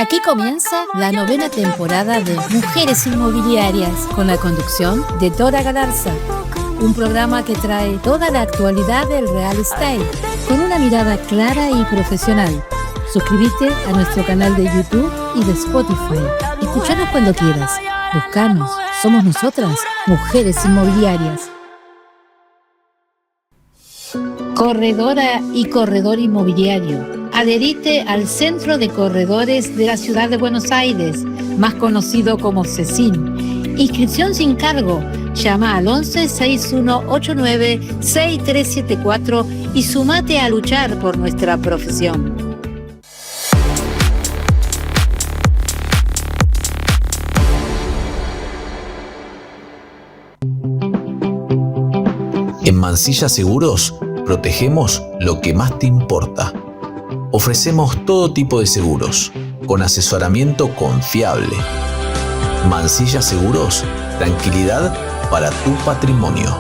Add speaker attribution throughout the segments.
Speaker 1: Aquí comienza la 9ª temporada de Mujeres Inmobiliarias, con la conducción de Dora Galarza. Un programa que trae toda la actualidad del real estate, con una mirada clara y profesional. Suscríbete a nuestro canal de YouTube y de Spotify. Escuchanos cuando quieras. Buscanos. Somos nosotras, Mujeres Inmobiliarias. Corredora y corredor inmobiliario. Adherite al Centro de Corredores de la Ciudad de Buenos Aires, más conocido como CECIN. Inscripción sin cargo. Llama al 11 6189 6374 y sumate a luchar por nuestra profesión.
Speaker 2: En Mansilla Seguros protegemos lo que más te importa. Ofrecemos todo tipo de seguros, con asesoramiento confiable. Mansilla Seguros, tranquilidad para tu patrimonio.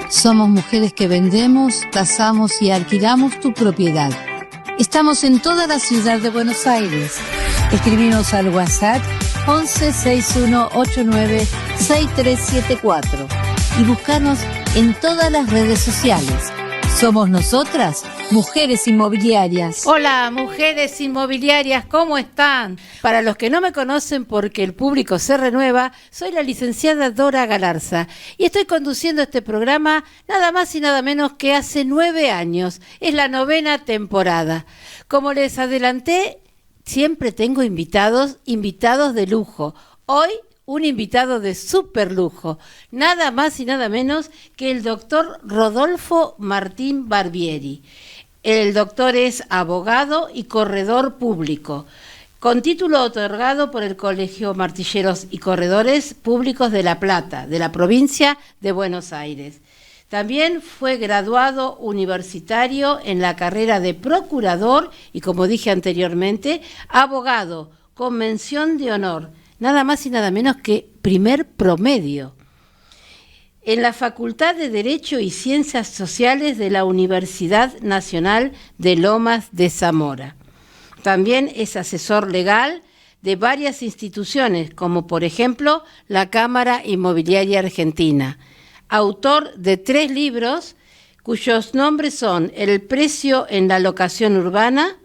Speaker 1: Somos mujeres que vendemos, tasamos y alquilamos tu propiedad. Estamos en toda la ciudad de Buenos Aires. Escribinos al WhatsApp 11 6189 6374 y buscanos en todas las redes sociales. Somos nosotras, Mujeres Inmobiliarias.
Speaker 3: Hola, Mujeres Inmobiliarias, ¿cómo están? Para los que no me conocen, porque el público se renueva, soy la licenciada Dora Galarza y estoy conduciendo este programa nada más y nada menos que hace 9 años. Es la 9ª temporada. Como les adelanté, siempre tengo invitados de lujo. Hoy un invitado de súper lujo, nada más y nada menos que el doctor Rodolfo Martín Barbieri. El doctor es abogado y corredor público, con título otorgado por el Colegio Martilleros y Corredores Públicos de La Plata, de la provincia de Buenos Aires. También fue graduado universitario en la carrera de procurador y, como dije anteriormente, abogado con mención de honor, nada más y nada menos que primer promedio, en la Facultad de Derecho y Ciencias Sociales de la Universidad Nacional de Lomas de Zamora. También es asesor legal de varias instituciones, como por ejemplo la Cámara Inmobiliaria Argentina. Autor de 3 libros, cuyos nombres son El precio en la locación urbana,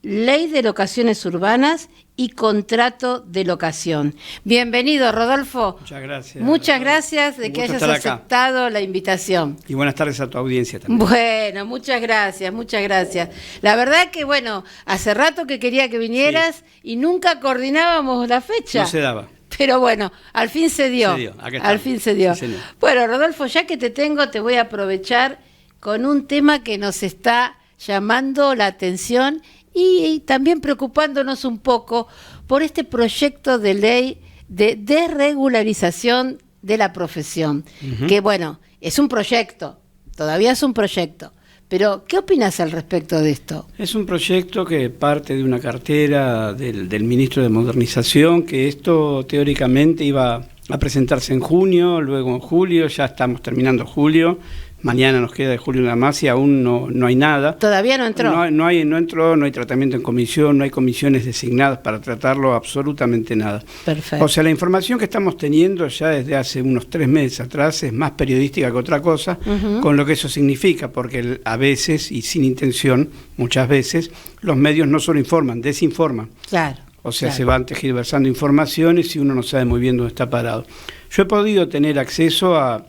Speaker 3: Ley de locaciones urbanas y Contrato de locación. Bienvenido, Rodolfo.
Speaker 4: Muchas gracias.
Speaker 3: Muchas gracias de que hayas aceptado la invitación.
Speaker 4: Y buenas tardes a tu audiencia también.
Speaker 3: Bueno, muchas gracias, muchas gracias. La verdad que, bueno, hace rato que quería que vinieras y nunca coordinábamos la fecha.
Speaker 4: No se daba.
Speaker 3: Pero bueno, al fin se dio. Al fin se dio.
Speaker 4: Sí,
Speaker 3: bueno, Rodolfo, ya que te tengo, te voy a aprovechar con un tema que nos está llamando la atención y también preocupándonos un poco por este proyecto de ley de desregularización de la profesión, que bueno, es un proyecto, todavía es un proyecto, pero ¿qué opinas al respecto de esto?
Speaker 4: Es un proyecto que parte de una cartera del ministro de Modernización, que esto teóricamente iba a presentarse en junio, luego en julio, ya estamos terminando julio. Mañana nos queda de julio nada más y aún no hay nada.
Speaker 3: ¿Todavía no entró?
Speaker 4: No entró, no hay tratamiento en comisión, no hay comisiones designadas para tratarlo, absolutamente nada.
Speaker 3: Perfecto.
Speaker 4: O sea, la información que estamos teniendo ya desde hace unos 3 meses atrás es más periodística que otra cosa, con lo que eso significa, porque a veces, y sin intención, muchas veces, los medios no solo informan, desinforman.
Speaker 3: Claro.
Speaker 4: O sea, se van tergiversando informaciones y uno no sabe muy bien dónde está parado. Yo he podido tener acceso a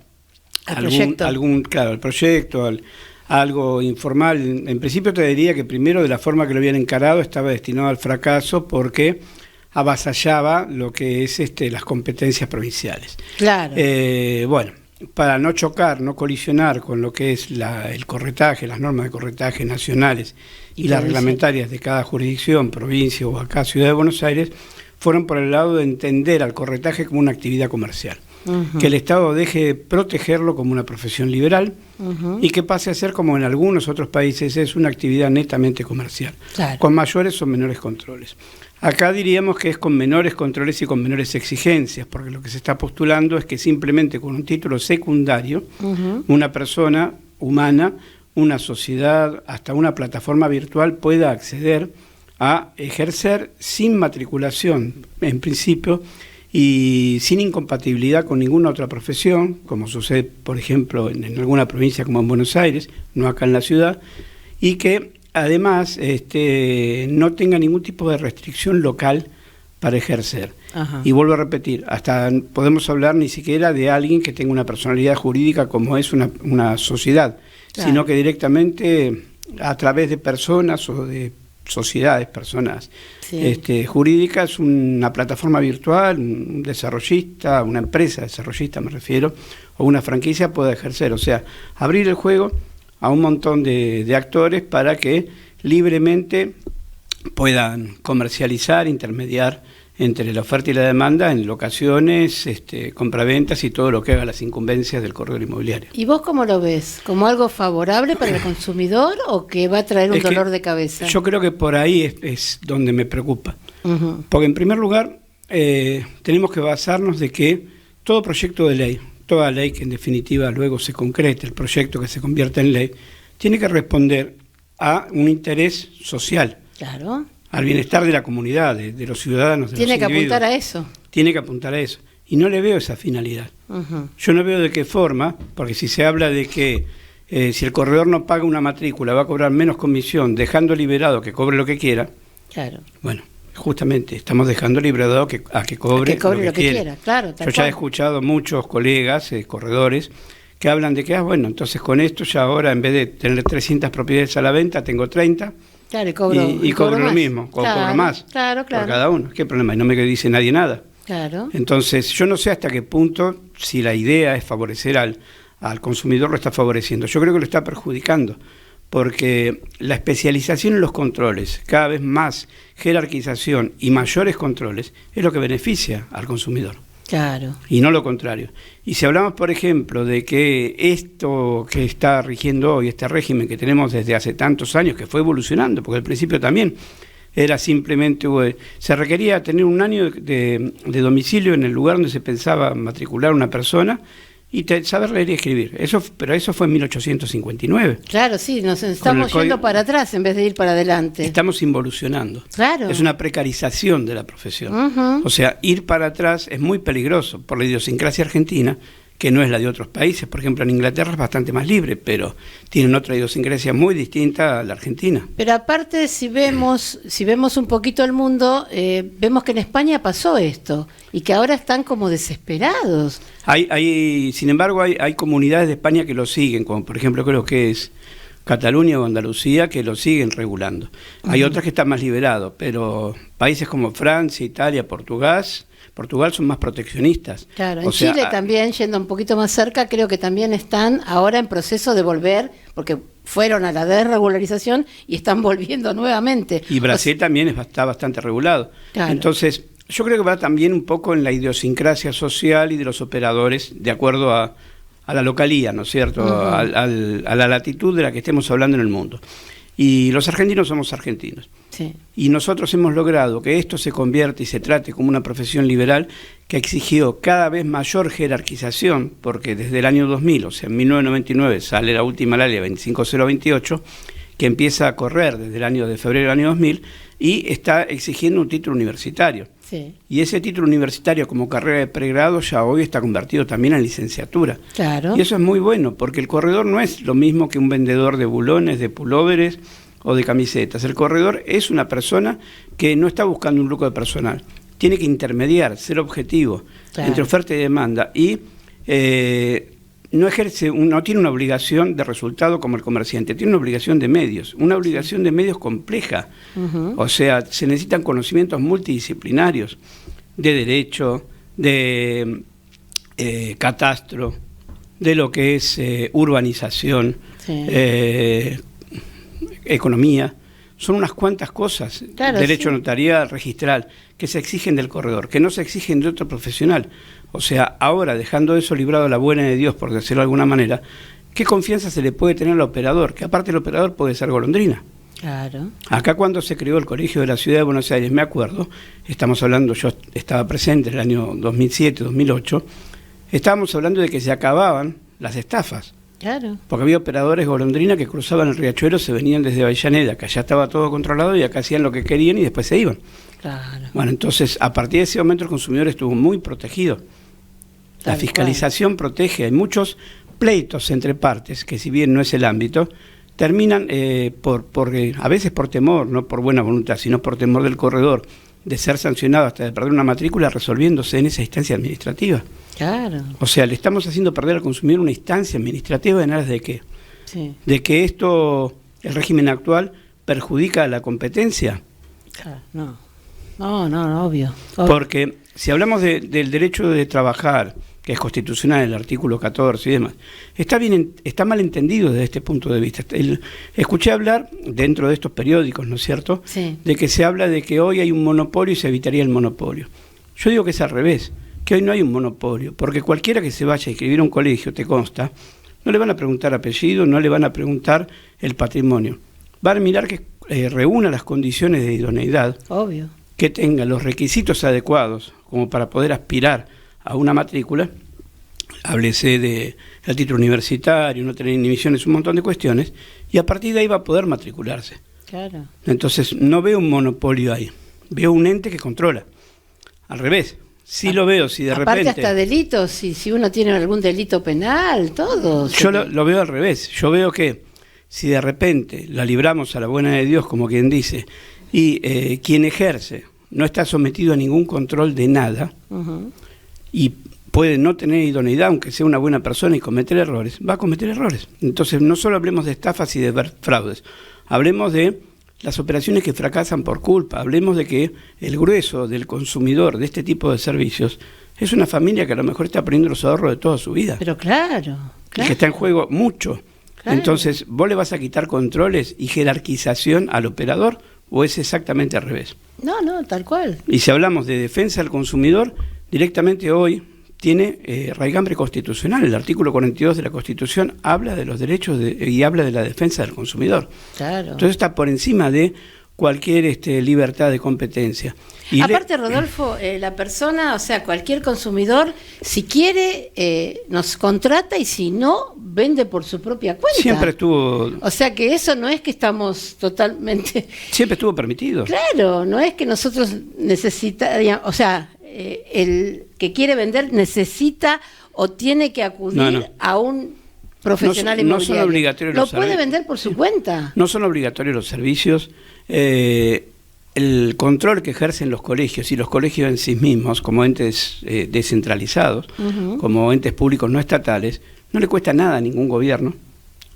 Speaker 4: el proyecto, a algo informal. En principio te diría que primero, de la forma que lo habían encarado, estaba destinado al fracaso porque avasallaba lo que es las competencias provinciales.
Speaker 3: Claro.
Speaker 4: Bueno, para no chocar, no colisionar con lo que es el corretaje, las normas de corretaje nacionales y las reglamentarias de cada jurisdicción, provincia o acá Ciudad de Buenos Aires, fueron por el lado de entender al corretaje como una actividad comercial. Que el Estado deje protegerlo como una profesión liberal y que pase a ser, como en algunos otros países, es una actividad netamente comercial, con mayores o menores controles. Acá diríamos que es con menores controles y con menores exigencias, porque lo que se está postulando es que simplemente con un título secundario, una persona humana una sociedad, hasta una plataforma virtual pueda acceder a ejercer sin matriculación, en principio, y sin incompatibilidad con ninguna otra profesión, como sucede, por ejemplo, en alguna provincia como en Buenos Aires, no acá en la ciudad, y que además no tenga ningún tipo de restricción local para ejercer.
Speaker 3: Ajá.
Speaker 4: Y vuelvo a repetir, hasta podemos hablar ni siquiera de alguien que tenga una personalidad jurídica como es una sociedad, claro, sino que directamente a través de personas o de sociedades, personas jurídicas, una plataforma virtual, un desarrollista, una empresa desarrollista me refiero, o una franquicia pueda ejercer. O sea, abrir el juego a un montón de actores para que libremente puedan comercializar, intermediar entre la oferta y la demanda en locaciones, compraventas y todo lo que haga las incumbencias del corredor inmobiliario.
Speaker 3: ¿Y vos cómo lo ves? ¿Como algo favorable para el consumidor o que va a traer un dolor de cabeza?
Speaker 4: Yo creo que por ahí es donde me preocupa.
Speaker 3: Uh-huh.
Speaker 4: Porque en primer lugar tenemos que basarnos de que todo proyecto de ley, toda ley que en definitiva luego se concrete, el proyecto que se convierta en ley, tiene que responder a un interés social.
Speaker 3: Claro.
Speaker 4: Al bienestar de la comunidad, de los ciudadanos, de los individuos.
Speaker 3: Tiene que apuntar a eso.
Speaker 4: Tiene que apuntar a eso. Y no le veo esa finalidad.
Speaker 3: Uh-huh.
Speaker 4: Yo no veo de qué forma, porque si se habla de que si el corredor no paga una matrícula va a cobrar menos comisión, dejando liberado que cobre lo que quiera.
Speaker 3: Claro.
Speaker 4: Bueno, justamente estamos dejando liberado a que cobre lo que quiera.
Speaker 3: Claro,
Speaker 4: yo ya he escuchado muchos colegas, corredores, que hablan de que, bueno, entonces con esto ya ahora en vez de tener 300 propiedades a la venta, tengo 30.
Speaker 3: Claro, y cobro
Speaker 4: lo
Speaker 3: más.
Speaker 4: Mismo, cobro más.
Speaker 3: Claro.
Speaker 4: Por cada uno. ¿Qué problema? Y no me dice nadie nada.
Speaker 3: Claro.
Speaker 4: Entonces, yo no sé hasta qué punto, si la idea es favorecer al consumidor, lo está favoreciendo. Yo creo que lo está perjudicando, porque la especialización en los controles, cada vez más jerarquización y mayores controles, es lo que beneficia al consumidor.
Speaker 3: Claro.
Speaker 4: Y no lo contrario. Y si hablamos, por ejemplo, de que esto que está rigiendo hoy, este régimen que tenemos desde hace tantos años, que fue evolucionando, porque al principio también era simplemente, se requería tener un año de domicilio en el lugar donde se pensaba matricular una persona y saber leer y escribir. Pero eso fue en 1859.
Speaker 3: Claro, sí, nos estamos yendo para atrás en vez de ir para adelante.
Speaker 4: Estamos involucionando.
Speaker 3: Claro.
Speaker 4: Es una precarización de la profesión.
Speaker 3: Uh-huh.
Speaker 4: O sea, ir para atrás es muy peligroso por la idiosincrasia argentina, que no es la de otros países. Por ejemplo, en Inglaterra es bastante más libre, pero tienen otra idiosincrasia muy distinta a la Argentina.
Speaker 3: Pero aparte, si vemos un poquito el mundo, vemos que en España pasó esto y que ahora están como desesperados.
Speaker 4: Sin embargo, hay comunidades de España que lo siguen, como por ejemplo creo que es Cataluña o Andalucía, que lo siguen regulando. Hay otras que están más liberados, pero países como Francia, Italia, Portugal son más proteccionistas.
Speaker 3: Claro, en Chile también, yendo un poquito más cerca, creo que también están ahora en proceso de volver, porque fueron a la desregularización y están volviendo nuevamente.
Speaker 4: Y Brasil también está bastante regulado. Claro. Entonces, yo creo que va también un poco en la idiosincrasia social y de los operadores, de acuerdo a la localía, ¿no es cierto?, uh-huh, a la latitud de la que estemos hablando en el mundo. Y los argentinos somos argentinos.
Speaker 3: Sí.
Speaker 4: Y nosotros hemos logrado que esto se convierta y se trate como una profesión liberal que exigió cada vez mayor jerarquización, porque desde el año 2000, o sea, en 1999, sale la última ley 25028, que empieza a correr desde el año de febrero del año 2000, y está exigiendo un título universitario.
Speaker 3: Sí.
Speaker 4: Y ese título universitario como carrera de pregrado ya hoy está convertido también en licenciatura.
Speaker 3: Claro.
Speaker 4: Y eso es muy bueno, porque el corredor no es lo mismo que un vendedor de bulones, de pulóveres o de camisetas. El corredor es una persona que no está buscando un lucro de personal. Tiene que intermediar, ser objetivo, claro, entre oferta y demanda. Y no tiene una obligación de resultado como el comerciante, tiene una obligación de medios, una obligación de medios compleja. Uh-huh. O sea, se necesitan conocimientos multidisciplinarios de derecho, de catastro, de lo que es urbanización, sí, economía. Son unas cuantas cosas, claro, derecho, sí, notarial, registral, que se exigen del corredor, que no se exigen de otro profesional. O sea, ahora, dejando eso librado a la buena de Dios, por decirlo de alguna manera, ¿qué confianza se le puede tener al operador? Que aparte el operador puede ser golondrina.
Speaker 3: Claro.
Speaker 4: Acá cuando se creó el Colegio de la Ciudad de Buenos Aires, me acuerdo, estamos hablando, yo estaba presente en el año 2007, 2008, estábamos hablando de que se acababan las estafas.
Speaker 3: Claro.
Speaker 4: Porque había operadores golondrina que cruzaban el riachuelo, se venían desde Avellaneda, que allá estaba todo controlado y acá hacían lo que querían y después se iban.
Speaker 3: Claro.
Speaker 4: Bueno, entonces a partir de ese momento el consumidor estuvo muy protegido. La fiscalización protege. Hay muchos pleitos entre partes, que si bien no es el ámbito, terminan a veces por temor, no por buena voluntad, sino por temor del corredor, de ser sancionado hasta de perder una matrícula, resolviéndose en esa instancia administrativa.
Speaker 3: Claro.
Speaker 4: O sea, le estamos haciendo perder al consumidor una instancia administrativa en aras de qué.
Speaker 3: Sí.
Speaker 4: De que el régimen actual, perjudica a la competencia.
Speaker 3: Claro, no, obvio.
Speaker 4: Porque si hablamos del derecho de trabajar, que es constitucional, el artículo 14 y demás, está mal entendido desde este punto de vista. Escuché hablar dentro de estos periódicos, ¿no es cierto?,
Speaker 3: sí,
Speaker 4: de que se habla de que hoy hay un monopolio y se evitaría el monopolio. Yo digo que es al revés, que hoy no hay un monopolio, porque cualquiera que se vaya a inscribir a un colegio, te consta, no le van a preguntar apellido, no le van a preguntar el patrimonio. Van a mirar que reúna las condiciones de idoneidad,
Speaker 3: obvio,
Speaker 4: que tenga los requisitos adecuados como para poder aspirar a una matrícula, háblese del título universitario, no tener inhibiciones, un montón de cuestiones, y a partir de ahí va a poder matricularse.
Speaker 3: claro.
Speaker 4: Entonces, no veo un monopolio ahí, veo un ente que controla. Al revés, sí lo veo, si de
Speaker 3: Aparte
Speaker 4: repente...
Speaker 3: hasta delitos, si uno tiene algún delito penal, todo.
Speaker 4: Yo lo veo al revés, yo veo que si de repente la libramos a la buena de Dios, como quien dice, y quien ejerce no está sometido a ningún control de nada,
Speaker 3: Uh-huh.
Speaker 4: y puede no tener idoneidad, aunque sea una buena persona y cometer errores, va a cometer errores. Entonces, no solo hablemos de estafas y de fraudes, hablemos de las operaciones que fracasan por culpa, hablemos de que el grueso del consumidor de este tipo de servicios es una familia que a lo mejor está perdiendo los ahorros de toda su vida.
Speaker 3: Pero claro.
Speaker 4: Y que está en juego mucho.
Speaker 3: Claro.
Speaker 4: Entonces, ¿vos le vas a quitar controles y jerarquización al operador o es exactamente al revés?
Speaker 3: No, tal cual.
Speaker 4: Y si hablamos de defensa del consumidor, directamente hoy tiene raigambre constitucional. El artículo 42 de la Constitución habla de los derechos y habla de la defensa del consumidor.
Speaker 3: Claro.
Speaker 4: Entonces está por encima de cualquier libertad de competencia. Y
Speaker 3: aparte, Rodolfo, la persona, o sea, cualquier consumidor, si quiere, nos contrata y si no, vende por su propia cuenta.
Speaker 4: Siempre estuvo...
Speaker 3: O sea que eso no es que estamos totalmente...
Speaker 4: Siempre estuvo permitido.
Speaker 3: Claro, no es que nosotros necesitaríamos, o sea, el que quiere vender necesita o tiene que acudir a un profesional inmobiliario.
Speaker 4: No son obligatorios
Speaker 3: lo
Speaker 4: los
Speaker 3: puede
Speaker 4: servicios.
Speaker 3: vender por su cuenta.
Speaker 4: No son obligatorios los servicios. El control que ejercen los colegios y los colegios en sí mismos, como entes descentralizados,
Speaker 3: Uh-huh.
Speaker 4: como entes públicos no estatales, no le cuesta nada a ningún gobierno,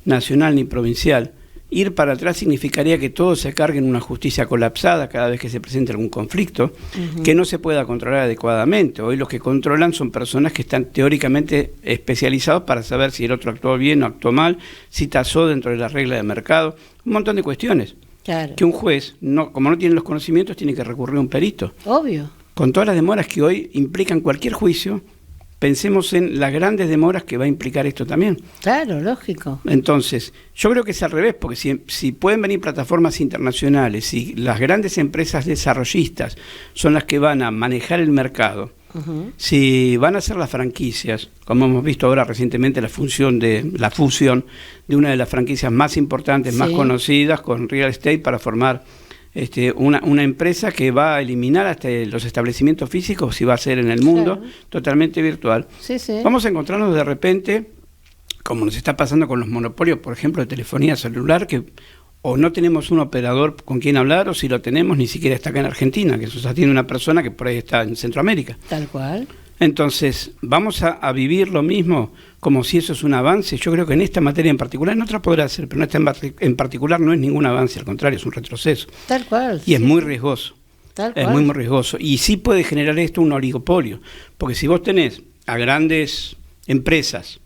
Speaker 4: nacional ni provincial. Ir para atrás significaría que todos se carguen una justicia colapsada cada vez que se presente algún conflicto,
Speaker 3: Uh-huh.
Speaker 4: que no se pueda controlar adecuadamente. Hoy los que controlan son personas que están teóricamente especializados para saber si el otro actuó bien o actuó mal, si tasó dentro de las reglas de mercado, un montón de cuestiones.
Speaker 3: Claro.
Speaker 4: Que un juez, como no tiene los conocimientos, tiene que recurrir a un perito.
Speaker 3: Obvio.
Speaker 4: Con todas las demoras que hoy implican cualquier juicio, pensemos en las grandes demoras que va a implicar esto también.
Speaker 3: Claro, lógico.
Speaker 4: Entonces, yo creo que es al revés, porque si pueden venir plataformas internacionales, si las grandes empresas desarrollistas son las que van a manejar el mercado,
Speaker 3: Uh-huh.
Speaker 4: si van a ser las franquicias, como hemos visto ahora recientemente la fusión de una de las franquicias más importantes,
Speaker 3: Sí.
Speaker 4: más conocidas, con Real Estate, para formar una empresa que va a eliminar hasta los establecimientos físicos, si va a ser en el mundo,
Speaker 3: Claro.
Speaker 4: totalmente virtual.
Speaker 3: Sí, sí.
Speaker 4: Vamos a encontrarnos de repente, como nos está pasando con los monopolios, por ejemplo, de telefonía celular, que o no tenemos un operador con quien hablar, o si lo tenemos, ni siquiera está acá en Argentina, que eso tiene una persona que por ahí está en Centroamérica.
Speaker 3: Tal cual.
Speaker 4: Entonces, ¿vamos a vivir lo mismo como si eso es un avance? Yo creo que en esta materia en particular, en otra podrá ser, pero en esta en particular no es ningún avance, al contrario, es un retroceso.
Speaker 3: Tal cual.
Speaker 4: Y es muy riesgoso.
Speaker 3: Tal
Speaker 4: Es
Speaker 3: cual.
Speaker 4: muy riesgoso. Y sí puede generar esto un oligopolio. Porque si vos tenés a grandes empresas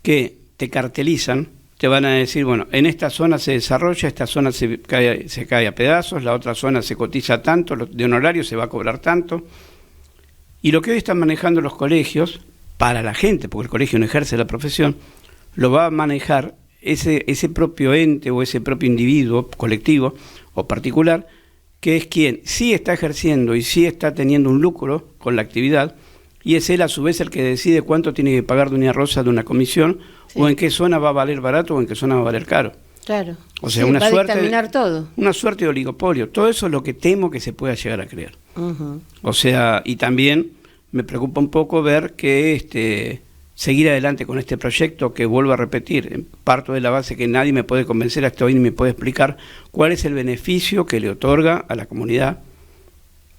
Speaker 4: que te cartelizan, te van a decir, bueno, en esta zona se desarrolla, esta zona se cae a pedazos, la otra zona se cotiza tanto, de honorario se va a cobrar tanto. Y lo que hoy están manejando los colegios, para la gente, porque el colegio no ejerce la profesión, lo va a manejar ese propio ente o ese propio individuo, colectivo o particular, que es quien sí está ejerciendo y sí está teniendo un lucro con la actividad, y es él a su vez el que decide cuánto tiene que pagar Doña Rosa de una comisión, o en qué zona va a valer barato o en qué zona va a valer caro.
Speaker 3: Claro.
Speaker 4: O sea,
Speaker 3: sí,
Speaker 4: una
Speaker 3: va
Speaker 4: suerte
Speaker 3: a dictaminar todo.
Speaker 4: Una suerte de oligopolio. Todo eso es lo que temo que se pueda llegar a crear. O sea, y también me preocupa un poco ver que seguir adelante con este proyecto, que vuelvo a repetir, parto de la base que nadie me puede convencer hasta hoy ni me puede explicar cuál es el beneficio que le otorga a la comunidad.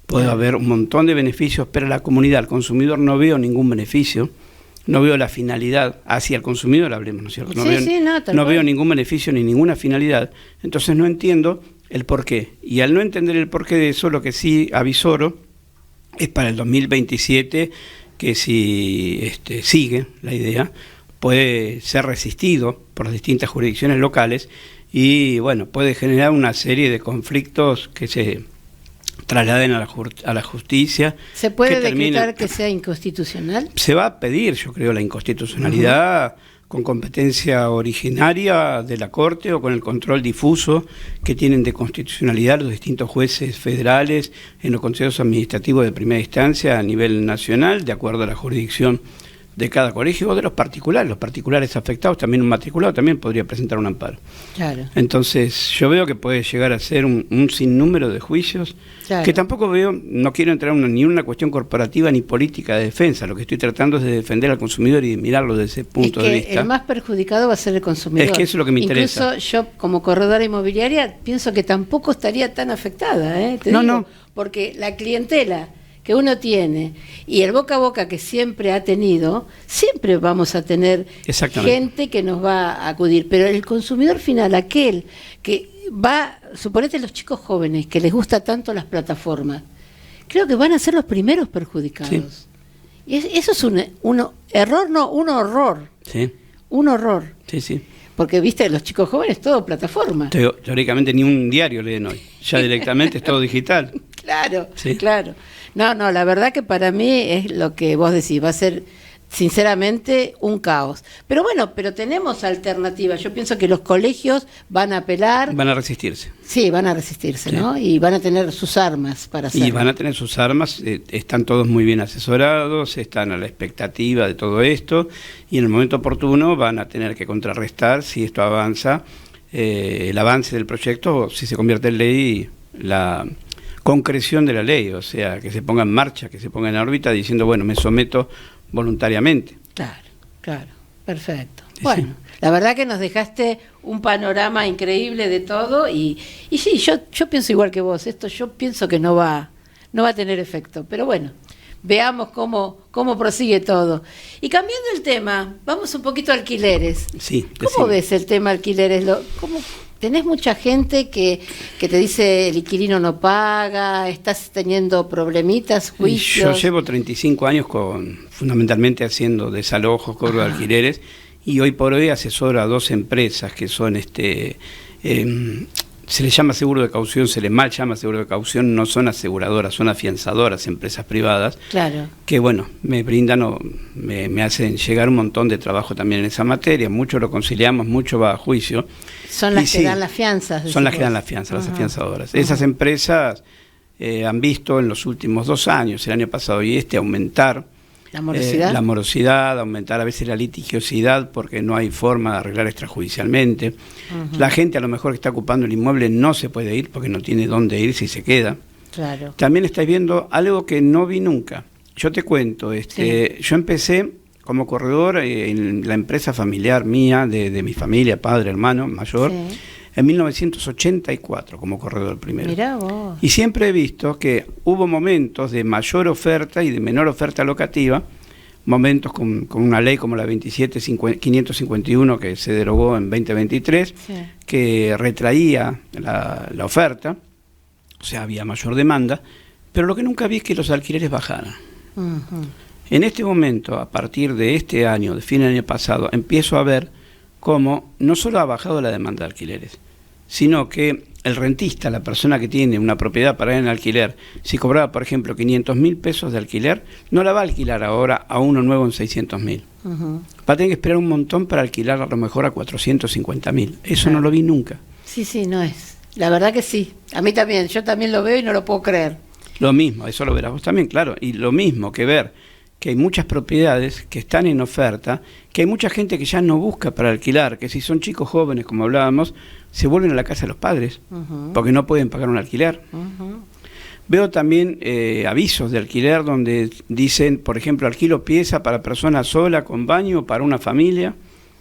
Speaker 4: Puede haber un montón de beneficios, pero a la comunidad, al consumidor, no veo ningún beneficio, no veo la finalidad. Hacia el consumidor hablemos, ¿no es cierto? No veo ningún beneficio ni ninguna finalidad, entonces no entiendo el porqué. Y al no entender el porqué de eso, lo que sí avisoro es para el 2027, que si sigue la idea, puede ser resistido por las distintas jurisdicciones locales y, bueno, puede generar una serie de conflictos que se trasladen a la justicia.
Speaker 3: ¿Se puede decretar que sea inconstitucional?
Speaker 4: Se va a pedir, yo creo, la inconstitucionalidad con competencia originaria de la Corte o con el control difuso que tienen de constitucionalidad los distintos jueces federales en los consejos administrativos de primera instancia a nivel nacional, de acuerdo a la jurisdicción de cada colegio o de los particulares afectados. También un matriculado también podría presentar un amparo.
Speaker 3: Claro.
Speaker 4: Entonces yo veo que puede llegar a ser un sinnúmero de juicios, claro, que tampoco veo, no quiero entrar ni en una cuestión corporativa ni política de defensa. Lo que estoy tratando es de defender al consumidor y de mirarlo desde ese punto de vista.
Speaker 3: El más perjudicado va a ser el consumidor.
Speaker 4: Es que eso es lo que me interesa.
Speaker 3: Incluso yo, como corredora inmobiliaria, pienso que tampoco estaría tan afectada, no, porque la clientela que uno tiene y el boca a boca que siempre ha tenido, siempre vamos a tener gente que nos va a acudir, pero el consumidor final, aquel que va, suponete los chicos jóvenes que les gusta tanto las plataformas, creo que van a ser los primeros perjudicados. Sí. Y eso es un error, no, un horror.
Speaker 4: Sí.
Speaker 3: Un horror.
Speaker 4: Sí, sí.
Speaker 3: Porque, viste, los chicos jóvenes, todo plataforma.
Speaker 4: Teóricamente ni un diario leen hoy, ya directamente es todo digital.
Speaker 3: Claro, sí, claro. No, la verdad que para mí es lo que vos decís, va a ser sinceramente un caos. Pero bueno, tenemos alternativas. Yo pienso que los colegios van a apelar.
Speaker 4: Van a resistirse.
Speaker 3: Sí, van a resistirse, sí, ¿no? Y van a tener sus armas para hacerlo.
Speaker 4: Y van a tener sus armas, están todos muy bien asesorados, están a la expectativa de todo esto, y en el momento oportuno van a tener que contrarrestar si esto avanza, el avance del proyecto, o si se convierte en ley, la concreción de la ley, o sea, que se ponga en marcha, que se ponga en órbita diciendo, bueno, me someto voluntariamente.
Speaker 3: Claro, perfecto. Sí, bueno, sí, la verdad que nos dejaste un panorama increíble de todo y sí, yo pienso igual que vos, esto yo pienso que no va a tener efecto, pero bueno, veamos cómo prosigue todo. Y cambiando el tema, vamos un poquito a alquileres.
Speaker 4: Sí.
Speaker 3: ¿Cómo ves el tema alquileres? ¿Tenés mucha gente que te dice el inquilino no paga, estás teniendo problemitas, juicios?
Speaker 4: Yo llevo 35 años fundamentalmente haciendo desalojos, cobro de alquileres, y hoy por hoy asesoro a 2 empresas que son, se les llama seguro de caución, se les mal llama seguro de caución, no son aseguradoras, son afianzadoras, empresas privadas,
Speaker 3: claro,
Speaker 4: que bueno, me brindan o me hacen llegar un montón de trabajo también en esa materia, mucho lo conciliamos, mucho va a juicio.
Speaker 3: Son las que dan las fianzas.
Speaker 4: Son las que dan las fianzas, las afianzadoras. Esas empresas han visto en los últimos 2 años, el año pasado y aumentar la morosidad, aumentar a veces la litigiosidad porque no hay forma de arreglar extrajudicialmente. La gente a lo mejor que está ocupando el inmueble no se puede ir porque no tiene dónde ir si se queda.
Speaker 3: Claro.
Speaker 4: También estáis viendo algo que no vi nunca. Yo te cuento, yo empecé como corredor en la empresa familiar mía, de mi familia, padre, hermano, mayor, en 1984 como corredor primero.
Speaker 3: Mirá vos.
Speaker 4: Y siempre he visto que hubo momentos de mayor oferta y de menor oferta locativa, momentos con una ley como la 27.551 que se derogó en 2023, que retraía la oferta, o sea, había mayor demanda, pero lo que nunca vi es que los alquileres bajaran. En este momento, a partir de este año, de fin del año pasado, empiezo a ver cómo no solo ha bajado la demanda de alquileres, sino que el rentista, la persona que tiene una propiedad para ir en alquiler, si cobraba, por ejemplo, 500.000 pesos de alquiler, no la va a alquilar ahora a uno nuevo en 600.000. Va a tener que esperar un montón para alquilar a lo mejor a 450.000. Eso no lo vi nunca.
Speaker 3: Sí, no es. La verdad que sí. A mí también. Yo también lo veo y no lo puedo creer.
Speaker 4: Lo mismo, eso lo verás vos también, claro. Y lo mismo que ver que hay muchas propiedades que están en oferta, que hay mucha gente que ya no busca para alquilar, que si son chicos jóvenes, como hablábamos, se vuelven a la casa de los padres, porque no pueden pagar un alquiler. Veo también avisos de alquiler donde dicen, por ejemplo, alquilo pieza para persona sola con baño para una familia.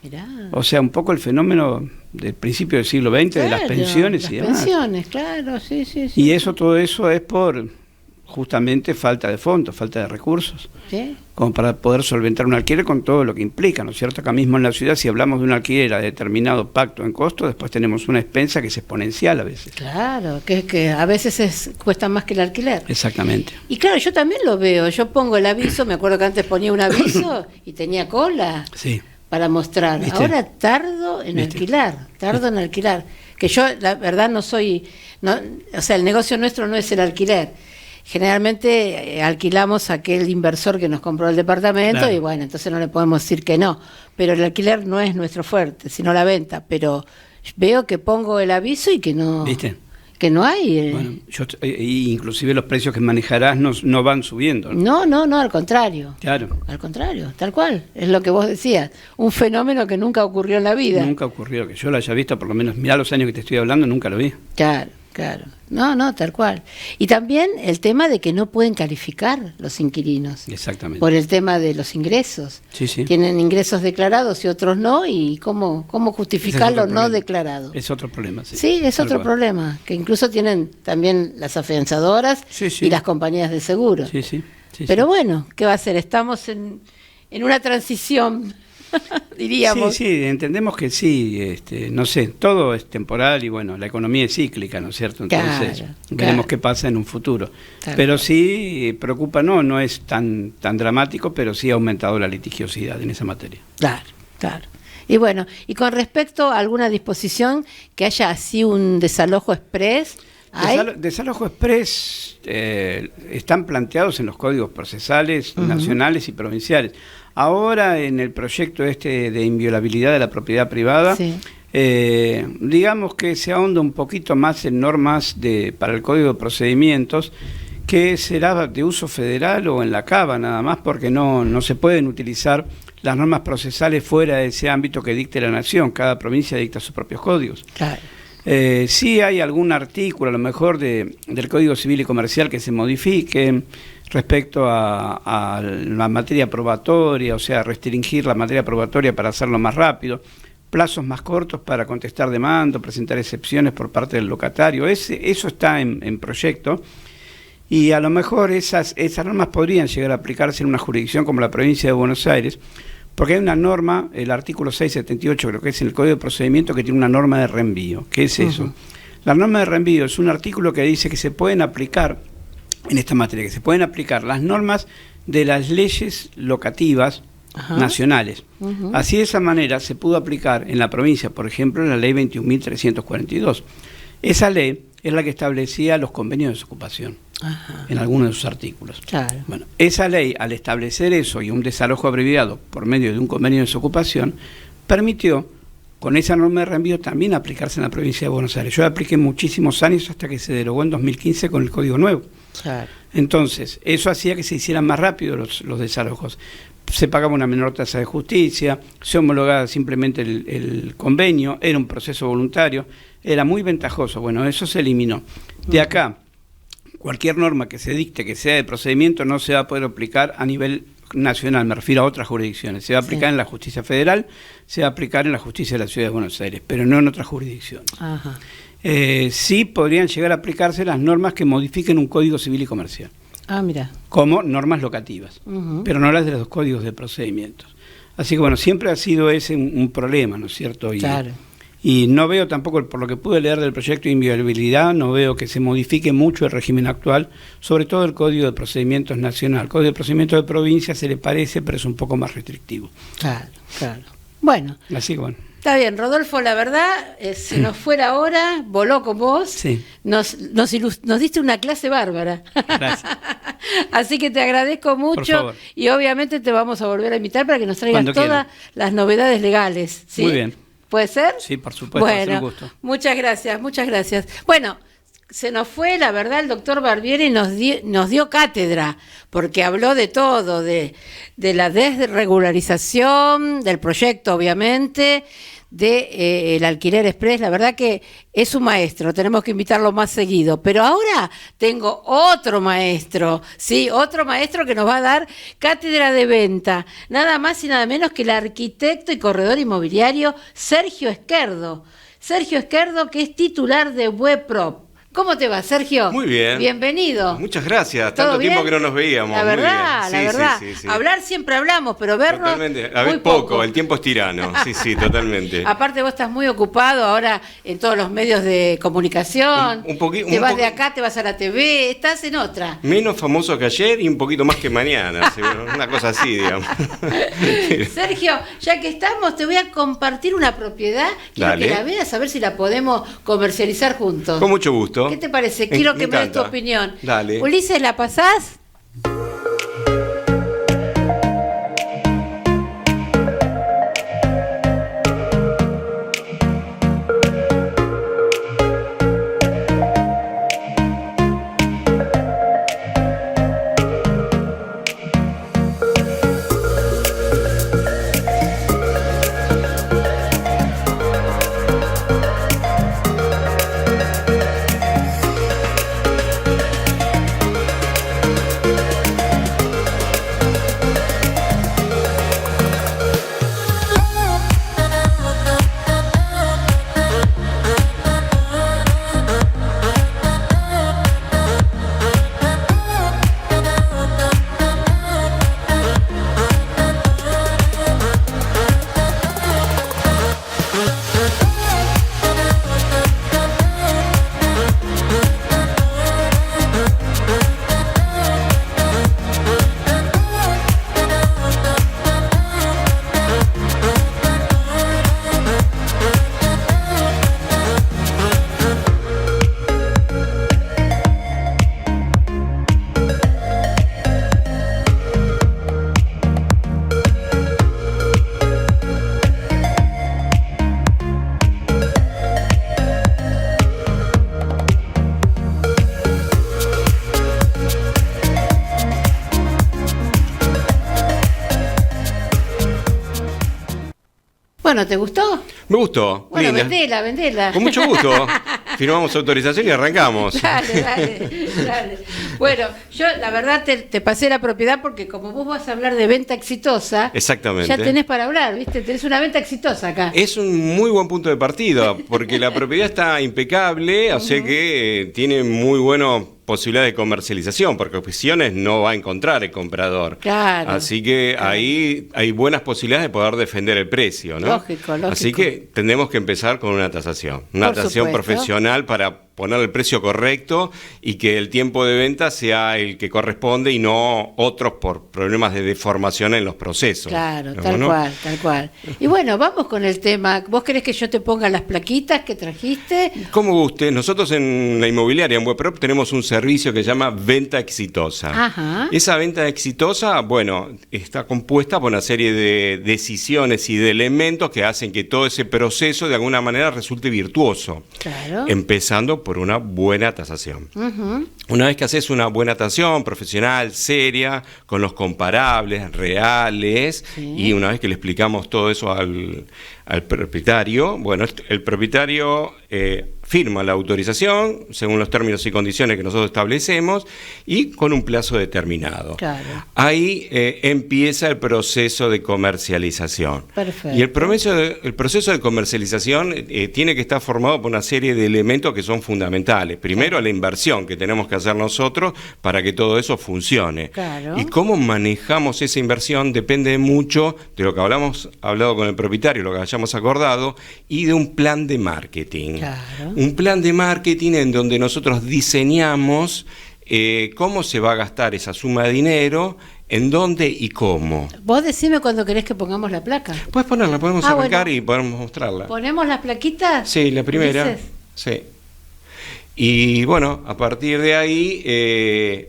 Speaker 3: Mirá.
Speaker 4: O sea, un poco el fenómeno del principio del siglo XX, de las pensiones y demás.
Speaker 3: Las pensiones, claro, sí.
Speaker 4: Y todo eso es por justamente falta de fondos, falta de recursos,
Speaker 3: ¿Sí?
Speaker 4: como para poder solventar un alquiler con todo lo que implica, ¿no es cierto? Acá mismo en la ciudad, si hablamos de un alquiler a determinado pacto en costo, después tenemos una expensa que es exponencial a veces.
Speaker 3: Claro, que a veces cuesta más que el alquiler.
Speaker 4: Exactamente.
Speaker 3: Y claro, yo también lo veo, yo pongo el aviso, me acuerdo que antes ponía un aviso y tenía cola
Speaker 4: Sí.
Speaker 3: para mostrar.
Speaker 4: ¿Viste?
Speaker 3: Ahora tardo en alquilar, que yo la verdad no soy, o sea, el negocio nuestro no es el alquiler. Generalmente alquilamos a aquel inversor que nos compró el departamento,
Speaker 4: claro.
Speaker 3: Y bueno, entonces no le podemos decir que no, pero el alquiler no es nuestro fuerte, sino la venta, pero veo que pongo el aviso y que no,
Speaker 4: ¿Viste?
Speaker 3: Que no hay.
Speaker 4: Bueno, inclusive los precios que manejarás no van subiendo.
Speaker 3: No, al contrario.
Speaker 4: Claro.
Speaker 3: Al contrario, tal cual, es lo que vos decías, un fenómeno que nunca ocurrió en la vida.
Speaker 4: Nunca ocurrió que yo lo haya visto, por lo menos, mirá los años que te estoy hablando, nunca lo vi.
Speaker 3: Claro. No, tal cual. Y también el tema de que no pueden calificar los inquilinos.
Speaker 4: Exactamente.
Speaker 3: Por el tema de los ingresos.
Speaker 4: Sí.
Speaker 3: Tienen ingresos declarados y otros no, y cómo justificar lo no declarado.
Speaker 4: Es otro problema, sí.
Speaker 3: Sí, es otro
Speaker 4: cual.
Speaker 3: problema, que incluso tienen también las afianzadoras
Speaker 4: Sí.
Speaker 3: y las compañías de seguro.
Speaker 4: Sí.
Speaker 3: Pero bueno, ¿qué va a hacer? Estamos en una transición, diríamos.
Speaker 4: Sí, entendemos que sí, no sé, todo es temporal y bueno, la economía es cíclica, ¿no es cierto? Entonces, veremos qué pasa en un futuro. Pero sí, preocupa, no es tan dramático, pero sí ha aumentado la litigiosidad en esa materia.
Speaker 3: Claro. Y bueno, y con respecto a alguna disposición que haya así un desalojo express,
Speaker 4: Desalojo express están planteados en los códigos procesales nacionales y provinciales. Ahora en el proyecto de inviolabilidad de la propiedad privada,
Speaker 3: sí.
Speaker 4: Digamos que se ahonda un poquito más en normas para el Código de Procedimientos, que será de uso federal o en la CABA nada más, porque no se pueden utilizar las normas procesales fuera de ese ámbito que dicte la Nación. Cada provincia dicta sus propios códigos.
Speaker 3: Claro.
Speaker 4: Sí hay algún artículo, a lo mejor del Código Civil y Comercial que se modifique respecto a la materia probatoria, o sea, restringir la materia probatoria para hacerlo más rápido, plazos más cortos para contestar demanda, presentar excepciones por parte del locatario. Eso está en proyecto, y a lo mejor esas normas podrían llegar a aplicarse en una jurisdicción como la provincia de Buenos Aires, porque hay una norma, el artículo 678, creo que es en el Código de Procedimiento, que tiene una norma de reenvío. ¿Qué es eso? La norma de reenvío es un artículo que dice que se pueden aplicar, en esta materia, que se pueden aplicar las normas de las leyes locativas nacionales. Así, de esa manera, se pudo aplicar en la provincia, por ejemplo, la ley 21.342. Esa ley es la que establecía los convenios de desocupación. En algunos de sus artículos.
Speaker 3: Claro.
Speaker 4: Bueno, esa ley, al establecer eso y un desalojo abreviado por medio de un convenio de desocupación, permitió, con esa norma de reenvío, también aplicarse en la provincia de Buenos Aires. Yo la apliqué muchísimos años hasta que se derogó en 2015 con el Código Nuevo.
Speaker 3: Claro.
Speaker 4: Entonces, eso hacía que se hicieran más rápido los desalojos. Se pagaba una menor tasa de justicia, se homologaba simplemente el convenio, era un proceso voluntario, era muy ventajoso. Bueno, eso se eliminó. De acá, cualquier norma que se dicte que sea de procedimiento no se va a poder aplicar a nivel nacional, me refiero a otras jurisdicciones. Se va a aplicar en la justicia federal, se va a aplicar en la justicia de la Ciudad de Buenos Aires, pero no en otras jurisdicciones. Sí podrían llegar a aplicarse las normas que modifiquen un código civil y comercial.
Speaker 3: Mira.
Speaker 4: Como normas locativas, pero no las de los códigos de procedimientos. Así que bueno, siempre ha sido ese un problema, ¿no es cierto?
Speaker 3: Claro.
Speaker 4: Y no veo tampoco, por lo que pude leer del proyecto de inviolabilidad, no veo que se modifique mucho el régimen actual, sobre todo el Código de Procedimientos Nacional. El Código de Procedimientos de Provincia se le parece, pero es un poco más restrictivo.
Speaker 3: Claro. Bueno.
Speaker 4: Así que bueno.
Speaker 3: Está bien, Rodolfo, la verdad, se nos fue la hora, voló con vos,
Speaker 4: sí.
Speaker 3: Nos diste una clase bárbara.
Speaker 4: Gracias.
Speaker 3: Así que te agradezco mucho y obviamente te vamos a volver a invitar para que nos traigas todas las novedades legales. ¿Sí?
Speaker 4: Muy bien.
Speaker 3: ¿Puede ser?
Speaker 4: Sí, por supuesto,
Speaker 3: bueno,
Speaker 4: es un gusto.
Speaker 3: Muchas gracias. Bueno, se nos fue, la verdad, el doctor Barbieri nos dio cátedra, porque habló de todo, de la desregularización, del proyecto, obviamente, de el alquiler express. La verdad que es un maestro, tenemos que invitarlo más seguido. Pero ahora tengo otro maestro, sí, otro maestro que nos va a dar cátedra de venta, nada más y nada menos que el arquitecto y corredor inmobiliario Sergio Esquerdo. Sergio Esquerdo, que es titular de Webprop. ¿Cómo te va, Sergio?
Speaker 5: Muy bien.
Speaker 3: Bienvenido.
Speaker 5: Muchas gracias. Tanto tiempo que no nos veíamos.
Speaker 3: La verdad,
Speaker 5: muy bien.
Speaker 3: la verdad.
Speaker 5: Sí.
Speaker 3: Hablar siempre hablamos, pero vernos
Speaker 5: totalmente. A ver,
Speaker 3: muy
Speaker 5: poco. El tiempo es tirano. Sí, totalmente.
Speaker 3: Aparte vos estás muy ocupado ahora en todos los medios de comunicación. Te vas de acá, te vas a la TV, estás en otra.
Speaker 5: Menos famoso que ayer y un poquito más que mañana. Una cosa así, digamos.
Speaker 3: Sergio, ya que estamos, te voy a compartir una propiedad. Quiero que la veas, a ver si la podemos comercializar juntos.
Speaker 5: Con mucho gusto.
Speaker 3: ¿Qué te parece? Quiero que me des tu opinión.
Speaker 5: Dale.
Speaker 3: Ulises, ¿la pasás? Bueno, ¿te gustó?
Speaker 5: Me gustó.
Speaker 3: Bueno,
Speaker 5: linda.
Speaker 3: vendela.
Speaker 5: Con mucho gusto. Firmamos autorización y arrancamos.
Speaker 3: Dale. Bueno, yo la verdad te pasé la propiedad porque como vos vas a hablar de venta exitosa,
Speaker 5: exactamente,
Speaker 3: ya tenés para hablar, ¿viste? Tenés una venta exitosa acá.
Speaker 5: Es un muy buen punto de partida porque la propiedad está impecable, o sea que tiene muy buenas posibilidades de comercialización, porque opciones no va a encontrar el comprador.
Speaker 3: Claro.
Speaker 5: Así que ahí hay buenas posibilidades de poder defender el precio, ¿no?
Speaker 3: Lógico.
Speaker 5: Así que tenemos que empezar con una tasación. Una tasación profesional para poner el precio correcto y que el tiempo de venta sea el que corresponde y no otros por problemas de deformación en los procesos.
Speaker 3: Claro, tal cual. Y bueno, vamos con el tema. ¿Vos querés que yo te ponga las plaquitas que trajiste?
Speaker 5: Como guste. Nosotros en la inmobiliaria, en Webprop, tenemos un servicio que se llama venta exitosa.
Speaker 3: Ajá.
Speaker 5: Esa venta exitosa, bueno, está compuesta por una serie de decisiones y de elementos que hacen que todo ese proceso de alguna manera resulte virtuoso.
Speaker 3: Claro.
Speaker 5: Empezando por una buena tasación. Una vez que haces una buena tasación profesional, seria, con los comparables, reales, y una vez que le explicamos todo eso al propietario, bueno, el propietario firma la autorización según los términos y condiciones que nosotros establecemos y con un plazo determinado.
Speaker 3: Claro.
Speaker 5: Ahí empieza el proceso de comercialización.
Speaker 3: Perfecto.
Speaker 5: Y el proceso de comercialización tiene que estar formado por una serie de elementos que son fundamentales. Primero, la inversión que tenemos que hacer nosotros para que todo eso funcione.
Speaker 3: Claro.
Speaker 5: Y cómo manejamos esa inversión depende mucho de lo que hablado con el propietario, lo que hayamos acordado, y de un plan de marketing.
Speaker 3: Claro.
Speaker 5: Un plan de marketing en donde nosotros diseñamos cómo se va a gastar esa suma de dinero, en dónde y cómo.
Speaker 3: Vos decime cuando querés que pongamos la placa.
Speaker 5: Puedes ponerla, podemos arrancar
Speaker 3: bueno.
Speaker 5: y podemos mostrarla.
Speaker 3: ¿Ponemos las plaquitas?
Speaker 5: Sí, la primera.
Speaker 3: ¿Dices?
Speaker 5: Sí. Y bueno, a partir de ahí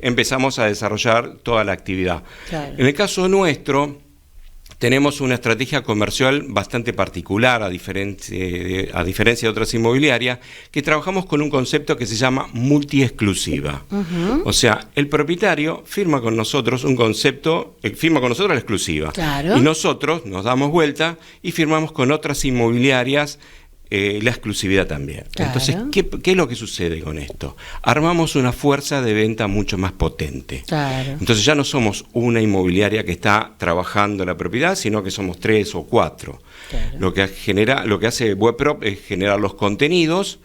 Speaker 5: empezamos a desarrollar toda la actividad.
Speaker 3: Claro.
Speaker 5: En el caso nuestro, tenemos una estrategia comercial bastante particular, a diferencia de otras inmobiliarias, que trabajamos con un concepto que se llama multiexclusiva. O sea, el propietario firma con nosotros un concepto, firma con nosotros la exclusiva.
Speaker 3: Claro.
Speaker 5: Y nosotros nos damos vuelta y firmamos con otras inmobiliarias la exclusividad también.
Speaker 3: Claro.
Speaker 5: Entonces, ¿qué es lo que sucede con esto? Armamos una fuerza de venta mucho más potente.
Speaker 3: Claro.
Speaker 5: Entonces ya no somos una inmobiliaria que está trabajando la propiedad, sino que somos 3 o 4.
Speaker 3: Claro.
Speaker 5: Lo que hace WebProp es generar los contenidos,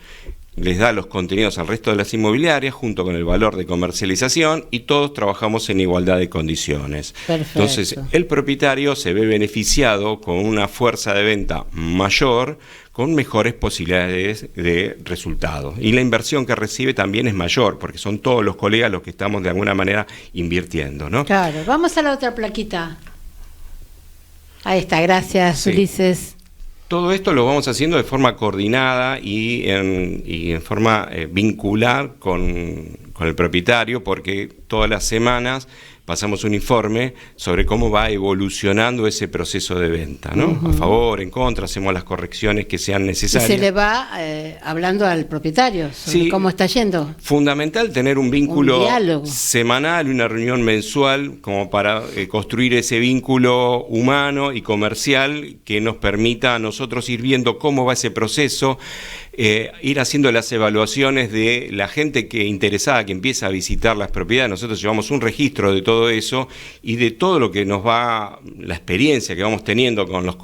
Speaker 5: les da los contenidos al resto de las inmobiliarias junto con el valor de comercialización y todos trabajamos en igualdad de condiciones.
Speaker 3: Perfecto.
Speaker 5: Entonces el propietario se ve beneficiado con una fuerza de venta mayor, con mejores posibilidades de resultados. Y la inversión que recibe también es mayor, porque son todos los colegas los que estamos de alguna manera invirtiendo, ¿no?
Speaker 3: Claro, vamos a la otra plaquita. Ahí está, gracias,
Speaker 5: Sí.
Speaker 3: Ulises.
Speaker 5: Todo esto lo vamos haciendo de forma coordinada y en forma vincular con el propietario, porque todas las semanas pasamos un informe sobre cómo va evolucionando ese proceso de venta, ¿no? A favor, en contra, hacemos las correcciones que sean
Speaker 3: Y
Speaker 5: necesarias.
Speaker 3: se le va hablando al propietario sobre
Speaker 5: Sí.
Speaker 3: cómo está yendo.
Speaker 5: Fundamental tener un vínculo
Speaker 3: Un diálogo.
Speaker 5: semanal, una reunión mensual, como para construir ese vínculo humano y comercial que nos permita a nosotros ir viendo cómo va ese proceso, ir haciendo las evaluaciones de la gente que interesada, que empieza a visitar las propiedades. Nosotros llevamos un registro de todo eso y de todo lo que nos va, la experiencia que vamos teniendo con los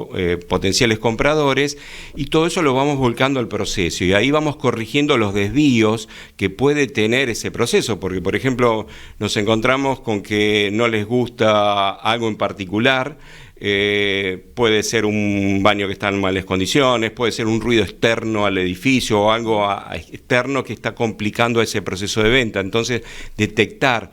Speaker 5: potenciales compradores, y todo eso lo vamos volcando al proceso, y ahí vamos corrigiendo los desvíos que puede tener ese proceso, porque por ejemplo nos encontramos con que no les gusta algo en particular. Puede ser un baño que está en malas condiciones, puede ser un ruido externo al edificio o algo externo que está complicando ese proceso de venta. Entonces, detectar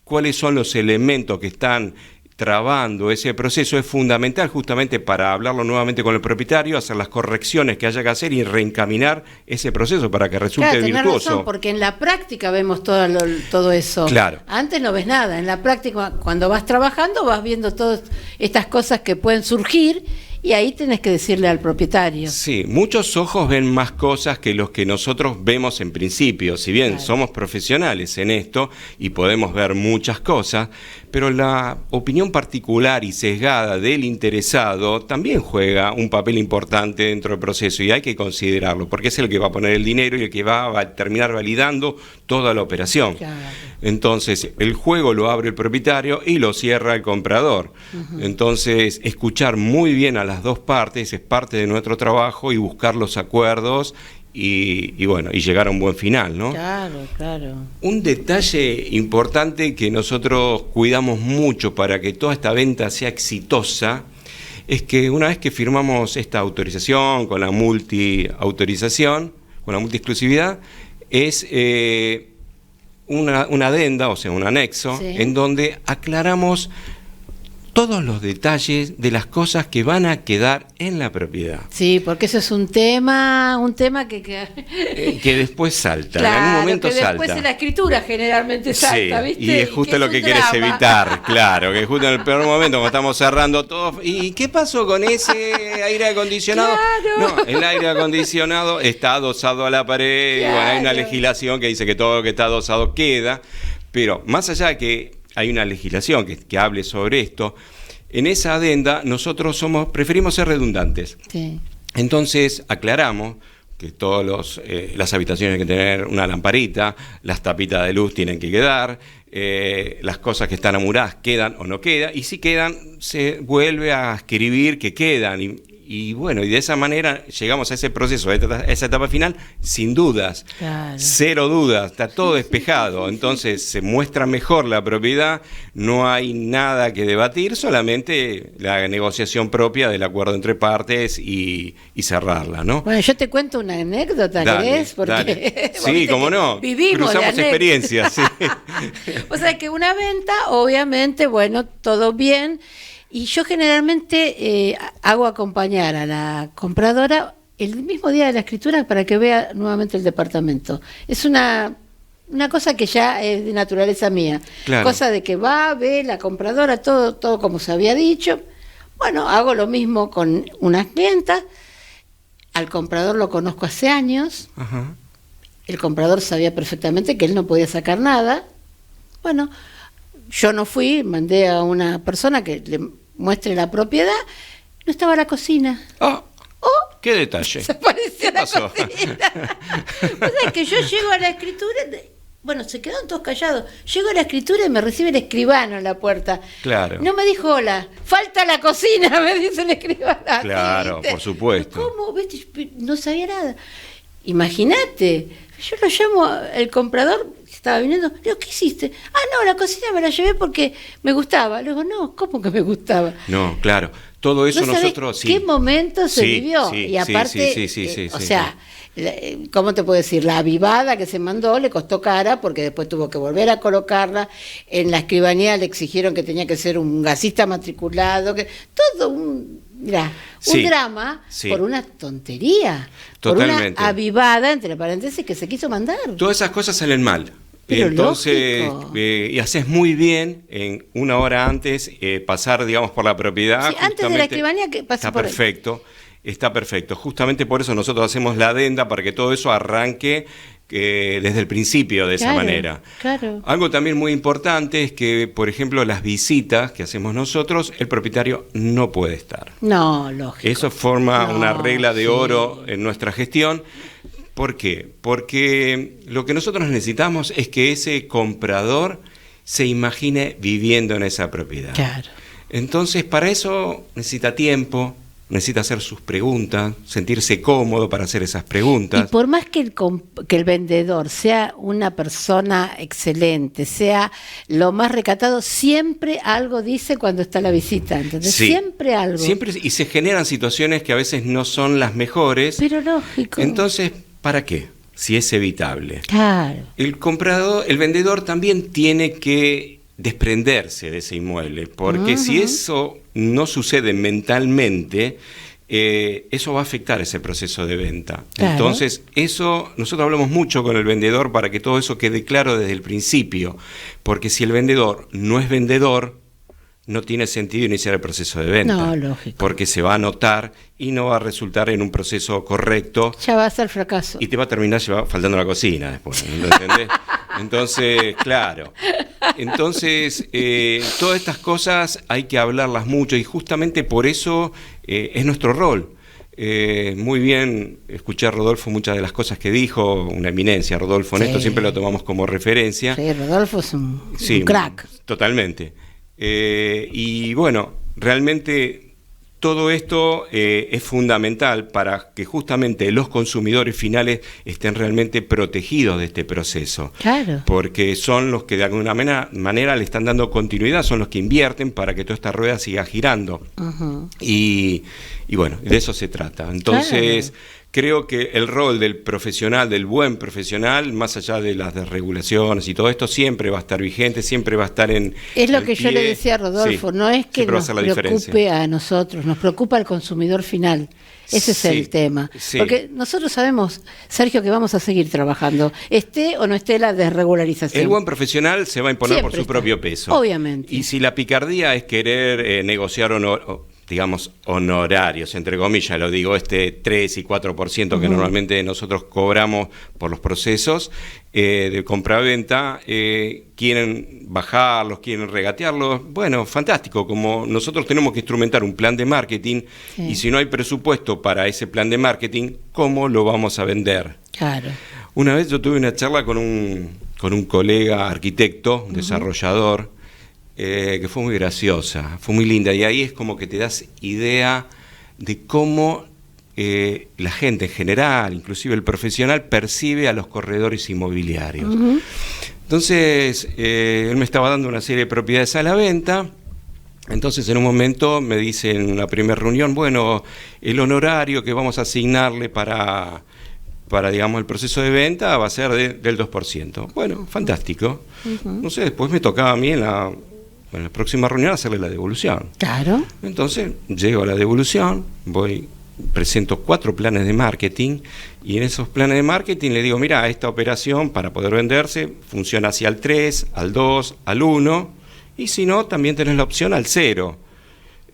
Speaker 5: cuáles son los elementos que están trabando ese proceso es fundamental, justamente para hablarlo nuevamente con el propietario, hacer las correcciones que haya que hacer y reencaminar ese proceso para que resulte
Speaker 3: Claro, tenés
Speaker 5: virtuoso.
Speaker 3: razón, porque en la práctica vemos todo eso.
Speaker 5: Claro.
Speaker 3: Antes no ves nada, en la práctica cuando vas trabajando vas viendo todas estas cosas que pueden surgir y ahí tenés que decirle al propietario.
Speaker 5: Sí, muchos ojos ven más cosas que los que nosotros vemos en principio. Si bien
Speaker 3: Claro.
Speaker 5: somos profesionales en esto y podemos ver muchas cosas, pero la opinión particular y sesgada del interesado también juega un papel importante dentro del proceso y hay que considerarlo, porque es el que va a poner el dinero y el que va a terminar validando toda la operación.
Speaker 3: Claro.
Speaker 5: Entonces, el juego lo abre el propietario y lo cierra el comprador. Entonces, escuchar muy bien a las dos partes es parte de nuestro trabajo y buscar los acuerdos y bueno, y llegar a un buen final, ¿no?
Speaker 3: Claro, claro.
Speaker 5: Un detalle importante que nosotros cuidamos mucho para que toda esta venta sea exitosa es que una vez que firmamos esta autorización con la multi-autorización, con la multi-exclusividad, es una adenda, o sea, un anexo,
Speaker 3: Sí.
Speaker 5: en donde aclaramos todos los detalles de las cosas que van a quedar en la propiedad.
Speaker 3: Sí, porque eso es un tema que
Speaker 5: Que después salta, en
Speaker 3: claro,
Speaker 5: algún momento
Speaker 3: que después
Speaker 5: salta.
Speaker 3: en la escritura generalmente salta,
Speaker 5: Sí,
Speaker 3: ¿viste?
Speaker 5: y es justo
Speaker 3: que
Speaker 5: lo
Speaker 3: es
Speaker 5: que
Speaker 3: un
Speaker 5: querés
Speaker 3: drama.
Speaker 5: evitar, claro, que justo en el peor momento, cuando estamos cerrando todo, ¿y qué pasó con ese aire acondicionado?
Speaker 3: Claro.
Speaker 5: No, el aire acondicionado está adosado a la pared, y bueno, hay una
Speaker 3: Claro.
Speaker 5: legislación que dice que todo lo que está adosado queda, pero más allá de que hay una legislación que hable sobre esto, en esa adenda nosotros preferimos ser redundantes.
Speaker 3: Sí.
Speaker 5: Entonces aclaramos que todas las habitaciones tienen que tener una lamparita, las tapitas de luz tienen que quedar, las cosas que están amuradas quedan o no quedan, y si quedan se vuelve a escribir que quedan, y bueno, y de esa manera llegamos a ese proceso, a esa etapa final, sin dudas,
Speaker 3: Claro.
Speaker 5: cero dudas, está todo despejado, entonces se muestra mejor la propiedad, no hay nada que debatir, solamente la negociación propia del acuerdo entre partes y cerrarla, ¿no?
Speaker 3: Bueno, yo te cuento una anécdota,
Speaker 5: Dale,
Speaker 3: ¿querés? Porque
Speaker 5: dale.
Speaker 3: vos
Speaker 5: Sí,
Speaker 3: viste
Speaker 5: cómo
Speaker 3: que
Speaker 5: no,
Speaker 3: vivimos
Speaker 5: cruzamos
Speaker 3: de
Speaker 5: experiencias, sí.
Speaker 3: O sea que una venta, obviamente, bueno, todo bien. Y yo generalmente hago acompañar a la compradora el mismo día de la escritura para que vea nuevamente el departamento. Es una cosa que ya es de naturaleza mía.
Speaker 5: Claro.
Speaker 3: Cosa de que va, ve la compradora, todo como se había dicho. Bueno, hago lo mismo con unas clientas. Al comprador lo conozco hace años.
Speaker 5: Ajá.
Speaker 3: El comprador sabía perfectamente que él no podía sacar nada. Bueno, yo no fui, mandé a una persona que le muestre la propiedad. No estaba la cocina.
Speaker 5: Oh, qué detalle.
Speaker 3: Desapareció la
Speaker 5: pasó?
Speaker 3: cocina. O sea, que yo llego a la escritura, bueno, se quedaron todos callados. Llego a la escritura y me recibe el escribano en la puerta.
Speaker 5: Claro.
Speaker 3: No me dijo hola, falta la cocina, me dice el escribano.
Speaker 5: Claro,
Speaker 3: ¿Viste?
Speaker 5: por supuesto.
Speaker 3: ¿Cómo? ¿Viste? No sabía nada. Imagínate, yo lo llamo el comprador que estaba viniendo, le digo, ¿qué hiciste? Ah, no, la cocina me la llevé porque me gustaba. Le digo, no, ¿cómo que me gustaba?
Speaker 5: No, claro. Todo eso
Speaker 3: ¿No sabés
Speaker 5: nosotros sí.
Speaker 3: qué momento se
Speaker 5: Sí,
Speaker 3: vivió?
Speaker 5: sí,
Speaker 3: Y aparte,
Speaker 5: sí,
Speaker 3: o sea, ¿cómo te puedo decir? La avivada que se mandó le costó cara porque después tuvo que volver a colocarla. En la escribanía le exigieron que tenía que ser un gasista matriculado, que todo un
Speaker 5: Sí,
Speaker 3: drama
Speaker 5: sí.
Speaker 3: por una tontería,
Speaker 5: Totalmente.
Speaker 3: por una avivada, entre paréntesis, que se quiso mandar.
Speaker 5: Todas esas cosas salen mal.
Speaker 3: Pero
Speaker 5: Entonces,
Speaker 3: lógico.
Speaker 5: y haces muy bien en una hora antes pasar, digamos, por la propiedad.
Speaker 3: Sí, antes de la escribanía que pase
Speaker 5: está
Speaker 3: por ahí.
Speaker 5: perfecto, está perfecto. Justamente por eso nosotros hacemos la adenda para que todo eso arranque desde el principio de esa
Speaker 3: Claro,
Speaker 5: manera.
Speaker 3: claro.
Speaker 5: Algo también muy importante es que, por ejemplo, las visitas que hacemos nosotros, el propietario no puede estar.
Speaker 3: No, lógico.
Speaker 5: Eso forma
Speaker 3: No,
Speaker 5: una regla de
Speaker 3: sí.
Speaker 5: oro en nuestra gestión. ¿Por qué? Porque lo que nosotros necesitamos es que ese comprador se imagine viviendo en esa propiedad.
Speaker 3: Claro.
Speaker 5: Entonces, para eso necesita tiempo, necesita hacer sus preguntas, sentirse cómodo para hacer esas
Speaker 3: Y
Speaker 5: preguntas.
Speaker 3: por más que el vendedor sea una persona excelente, sea lo más recatado, siempre algo dice cuando está la visita, ¿entendés?
Speaker 5: Sí.
Speaker 3: Siempre algo.
Speaker 5: Siempre, y se generan situaciones que a veces no son las mejores.
Speaker 3: Pero lógico.
Speaker 5: Entonces, ¿para qué? Si es evitable.
Speaker 3: Claro.
Speaker 5: El vendedor también tiene que desprenderse de ese inmueble, porque si eso no sucede mentalmente, eso va a afectar ese proceso de venta.
Speaker 3: Claro.
Speaker 5: Entonces, eso, nosotros hablamos mucho con el vendedor para que todo eso quede claro desde el principio, porque si el vendedor no es vendedor, no tiene sentido iniciar el proceso de venta.
Speaker 3: No, lógico.
Speaker 5: Porque se va a notar y no va a resultar en un proceso correcto.
Speaker 3: Ya va a ser fracaso.
Speaker 5: Y te va a terminar faltando la cocina después, ¿no? ¿Entendés? Entonces, claro. Entonces, todas estas cosas hay que hablarlas mucho y justamente por eso es nuestro rol. Muy bien, escuché a Rodolfo muchas de las cosas que dijo, una eminencia, Rodolfo, en
Speaker 3: Sí.
Speaker 5: esto siempre lo tomamos como referencia.
Speaker 3: Sí, Rodolfo es un
Speaker 5: Sí,
Speaker 3: crack.
Speaker 5: Totalmente. Y bueno, realmente todo esto es fundamental para que justamente los consumidores finales estén realmente protegidos de este proceso.
Speaker 3: Claro.
Speaker 5: Porque son los que de alguna manera le están dando continuidad, son los que invierten para que toda esta rueda siga girando.
Speaker 3: Ujú.
Speaker 5: Y bueno, de eso se trata. Entonces, creo que el rol del profesional, del buen profesional, más allá de las desregulaciones y todo esto, siempre va a estar vigente, siempre va a estar en...
Speaker 3: Es lo
Speaker 5: al
Speaker 3: que yo
Speaker 5: pie.
Speaker 3: le decía a Rodolfo,
Speaker 5: Sí,
Speaker 3: no es que
Speaker 5: siempre va a
Speaker 3: nos
Speaker 5: ser la diferencia.
Speaker 3: preocupe a nosotros, nos preocupa al consumidor final. Ese es
Speaker 5: Sí,
Speaker 3: el tema.
Speaker 5: sí.
Speaker 3: Porque nosotros sabemos, Sergio, que vamos a seguir trabajando, esté o no esté la desregularización.
Speaker 5: El buen profesional se va a imponer
Speaker 3: Siempre
Speaker 5: por su
Speaker 3: está.
Speaker 5: propio peso.
Speaker 3: Obviamente.
Speaker 5: Y si la picardía es querer negociar digamos, honorarios, entre comillas, lo digo, 3 y 4% que normalmente nosotros cobramos por los procesos de compraventa, quieren bajarlos, quieren regatearlos, bueno, fantástico, como nosotros tenemos que instrumentar un plan de marketing,
Speaker 3: Sí.
Speaker 5: y si no hay presupuesto para ese plan de marketing, ¿cómo lo vamos a vender?
Speaker 3: Claro.
Speaker 5: Una vez yo tuve una charla con un colega arquitecto, un desarrollador, que fue muy graciosa, fue muy linda, y ahí es como que te das idea de cómo la gente en general, inclusive el profesional, percibe a los corredores inmobiliarios. Entonces, él me estaba dando una serie de propiedades a la venta. Entonces, en un momento me dice en la primera reunión, bueno, el honorario que vamos a asignarle para digamos, el proceso de venta va a ser del 2%. Bueno, fantástico. No sé, después me tocaba a mí en la próxima reunión hacerle la devolución.
Speaker 3: Claro.
Speaker 5: Entonces, llego a la devolución, presento 4 planes de marketing, y en esos planes de marketing le digo, mira, esta operación para poder venderse funciona hacia el 3, al 2, al 1, y si no, también tenés la opción al 0.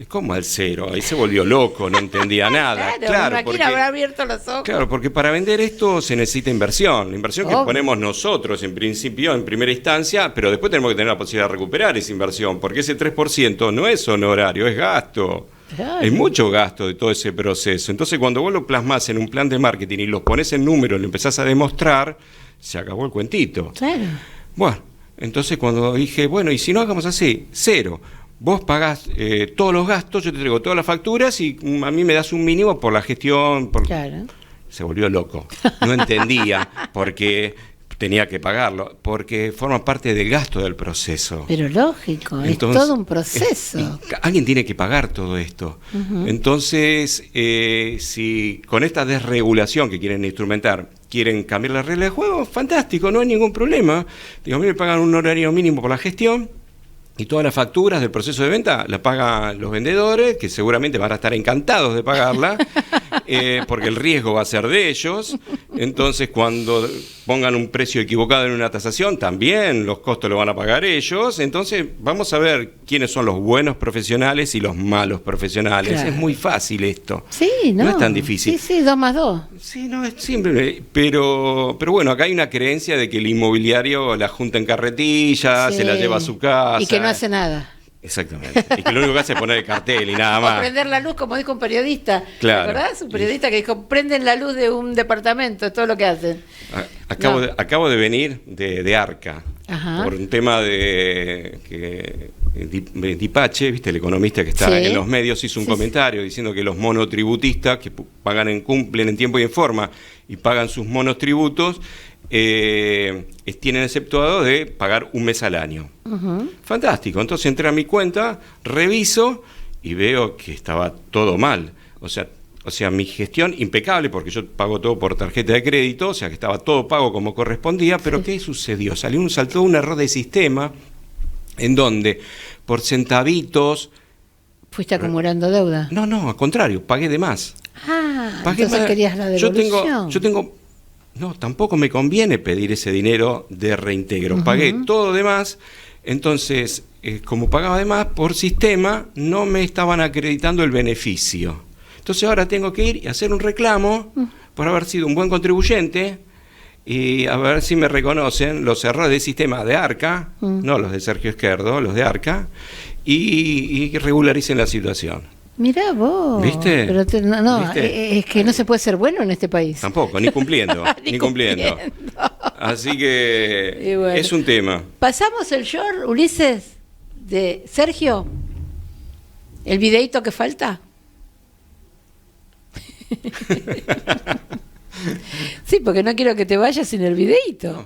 Speaker 5: ¿Cómo al cero? Ahí se volvió loco, no entendía nada.
Speaker 3: Claro, porque habrá abierto los ojos.
Speaker 5: Claro, porque para vender esto se necesita inversión. La inversión que ponemos nosotros en principio, en primera instancia, pero después tenemos que tener la posibilidad de recuperar esa inversión, porque ese 3% no es honorario, es gasto. Claro. Es mucho gasto de todo ese proceso. Entonces, cuando vos lo plasmás en un plan de marketing y los pones en números, lo empezás a demostrar, se acabó el cuentito.
Speaker 3: Claro.
Speaker 5: Bueno, entonces cuando dije, bueno, y si no hagamos así, cero. Vos pagás todos los gastos, yo te traigo todas las facturas y a mí me das un mínimo por la gestión.
Speaker 3: Claro.
Speaker 5: Se volvió loco. No entendía por qué tenía que pagarlo, porque forma parte del gasto del proceso.
Speaker 3: Pero lógico, entonces, es todo un proceso.
Speaker 5: Alguien tiene que pagar todo esto. Entonces, si con esta desregulación que quieren instrumentar, quieren cambiar la regla de juego, fantástico, no hay ningún problema. Digo, a mí me pagan un horario mínimo por la gestión, y todas las facturas del proceso de venta las pagan los vendedores, que seguramente van a estar encantados de pagarla, porque el riesgo va a ser de ellos. Entonces, cuando pongan un precio equivocado en una tasación, también los costos lo van a pagar ellos. Entonces, vamos a ver quiénes son los buenos profesionales y los malos profesionales. Claro. Es muy fácil esto.
Speaker 3: Sí, no
Speaker 5: es tan difícil.
Speaker 3: Sí, 2 más 2.
Speaker 5: Sí, no, es simple. Pero bueno, acá hay una creencia de que el inmobiliario la junta en carretilla, se la lleva a su casa.
Speaker 3: Y que no hace nada.
Speaker 5: Exactamente. Y que lo único que hace es poner el cartel y nada más.
Speaker 3: O prender la luz, como dijo un periodista.
Speaker 5: Claro.
Speaker 3: ¿Te acordás? Un periodista que dijo, prenden la luz de un departamento, es todo lo que hacen.
Speaker 5: Acabo de venir de Arca. Ajá. Por un tema de Dipache, ¿viste? El economista que está en los medios, hizo un comentario diciendo que los monotributistas que cumplen en tiempo y en forma y pagan sus monotributos, tienen exceptuado de pagar un mes al año. Fantástico. Entonces entré a mi cuenta, reviso y veo que estaba todo mal. O sea, mi gestión impecable, porque yo pago todo por tarjeta de crédito, o sea que estaba todo pago como correspondía, pero ¿qué sucedió? Saltó un error de sistema en donde por centavitos...
Speaker 3: ¿Fuiste acumulando deuda?
Speaker 5: No, al contrario, pagué de más.
Speaker 3: Entonces querías la devolución.
Speaker 5: Yo tengo... No, tampoco me conviene pedir ese dinero de reintegro. Pagué todo de más, entonces, como pagaba de más, por sistema no me estaban acreditando el beneficio. Entonces ahora tengo que ir y hacer un reclamo por haber sido un buen contribuyente y a ver si me reconocen los errores del sistema de Arca, no los de Sergio Izquierdo, los de Arca, y regularicen la situación.
Speaker 3: Mirá vos.
Speaker 5: ¿Viste?
Speaker 3: Pero ¿viste? Es que no se puede ser bueno en este país.
Speaker 5: Tampoco, ni cumpliendo. ni cumpliendo. Así que bueno, es un tema.
Speaker 3: ¿Pasamos el short, Ulises, de Sergio? ¿El videíto que falta? Sí, porque no quiero que te vayas sin el videíto.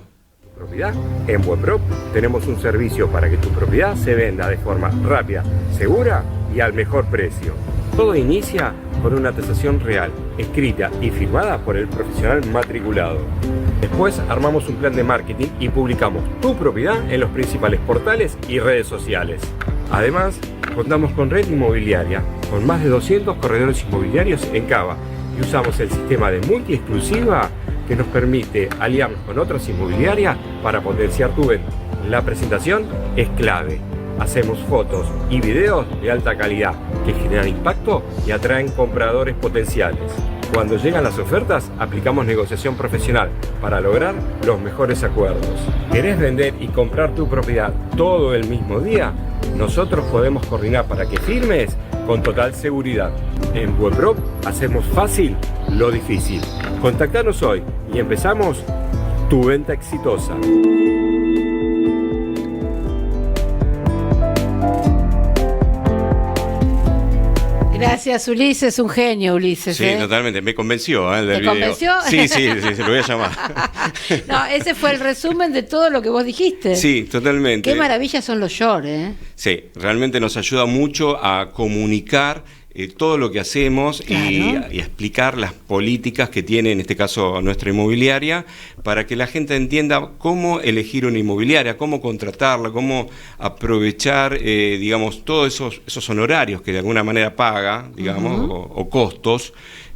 Speaker 6: Propiedad. En Buenprop tenemos un servicio para que tu propiedad se venda de forma rápida, segura y al mejor precio. Todo inicia con una tasación real, escrita y firmada por el profesional matriculado. Después armamos un plan de marketing y publicamos tu propiedad en los principales portales y redes sociales. Además, contamos con red inmobiliaria, con más de 200 corredores inmobiliarios en Cava, y usamos el sistema de multi-exclusiva que nos permite aliarnos con otras inmobiliarias para potenciar tu venta. La presentación es clave. Hacemos fotos y videos de alta calidad que generan impacto y atraen compradores potenciales. Cuando llegan las ofertas, aplicamos negociación profesional para lograr los mejores acuerdos. ¿Querés vender y comprar tu propiedad todo el mismo día? Nosotros podemos coordinar para que firmes con total seguridad. En Buenprop hacemos fácil lo difícil. Contactanos hoy y empezamos tu venta exitosa.
Speaker 3: Gracias, Ulises, un genio, Ulises.
Speaker 5: Sí, totalmente, me convenció del
Speaker 3: ¿Te
Speaker 5: video.
Speaker 3: convenció?
Speaker 5: Sí, se lo voy a llamar.
Speaker 3: No, ese fue el resumen de todo lo que vos dijiste.
Speaker 5: Sí, totalmente.
Speaker 3: Qué maravilla son los shorts, ¿eh?
Speaker 5: Sí, realmente nos ayuda mucho a comunicar todo lo que hacemos. Claro. y explicar las políticas que tiene, en este caso, nuestra inmobiliaria, para que la gente entienda cómo elegir una inmobiliaria, cómo contratarla, cómo aprovechar, digamos, todos esos honorarios que de alguna manera paga, digamos, o costos,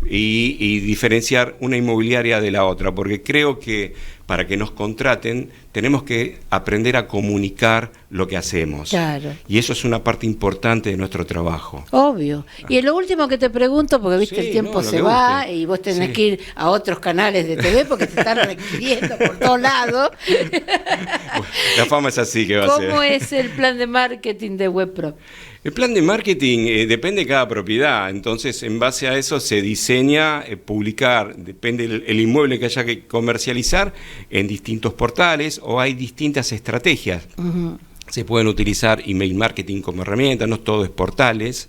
Speaker 5: y diferenciar una inmobiliaria de la otra, porque creo que para que nos contraten, tenemos que aprender a comunicar lo que hacemos.
Speaker 3: Claro.
Speaker 5: Y eso es una parte importante de nuestro trabajo.
Speaker 3: Obvio. Y lo último que te pregunto, porque viste,
Speaker 5: Sí,
Speaker 3: el tiempo
Speaker 5: lo
Speaker 3: se
Speaker 5: que
Speaker 3: va
Speaker 5: guste.
Speaker 3: y vos tenés
Speaker 5: Sí.
Speaker 3: que ir a otros canales de TV porque te están requiriendo por todos lados.
Speaker 5: La fama es así que va a ser.
Speaker 3: ¿Cómo es el plan de marketing de WebPro?
Speaker 5: El plan de marketing depende de cada propiedad, entonces en base a eso se diseña, publicar, depende el inmueble que haya que comercializar en distintos portales o hay distintas estrategias. Se pueden utilizar email marketing como herramienta, no todo es portales,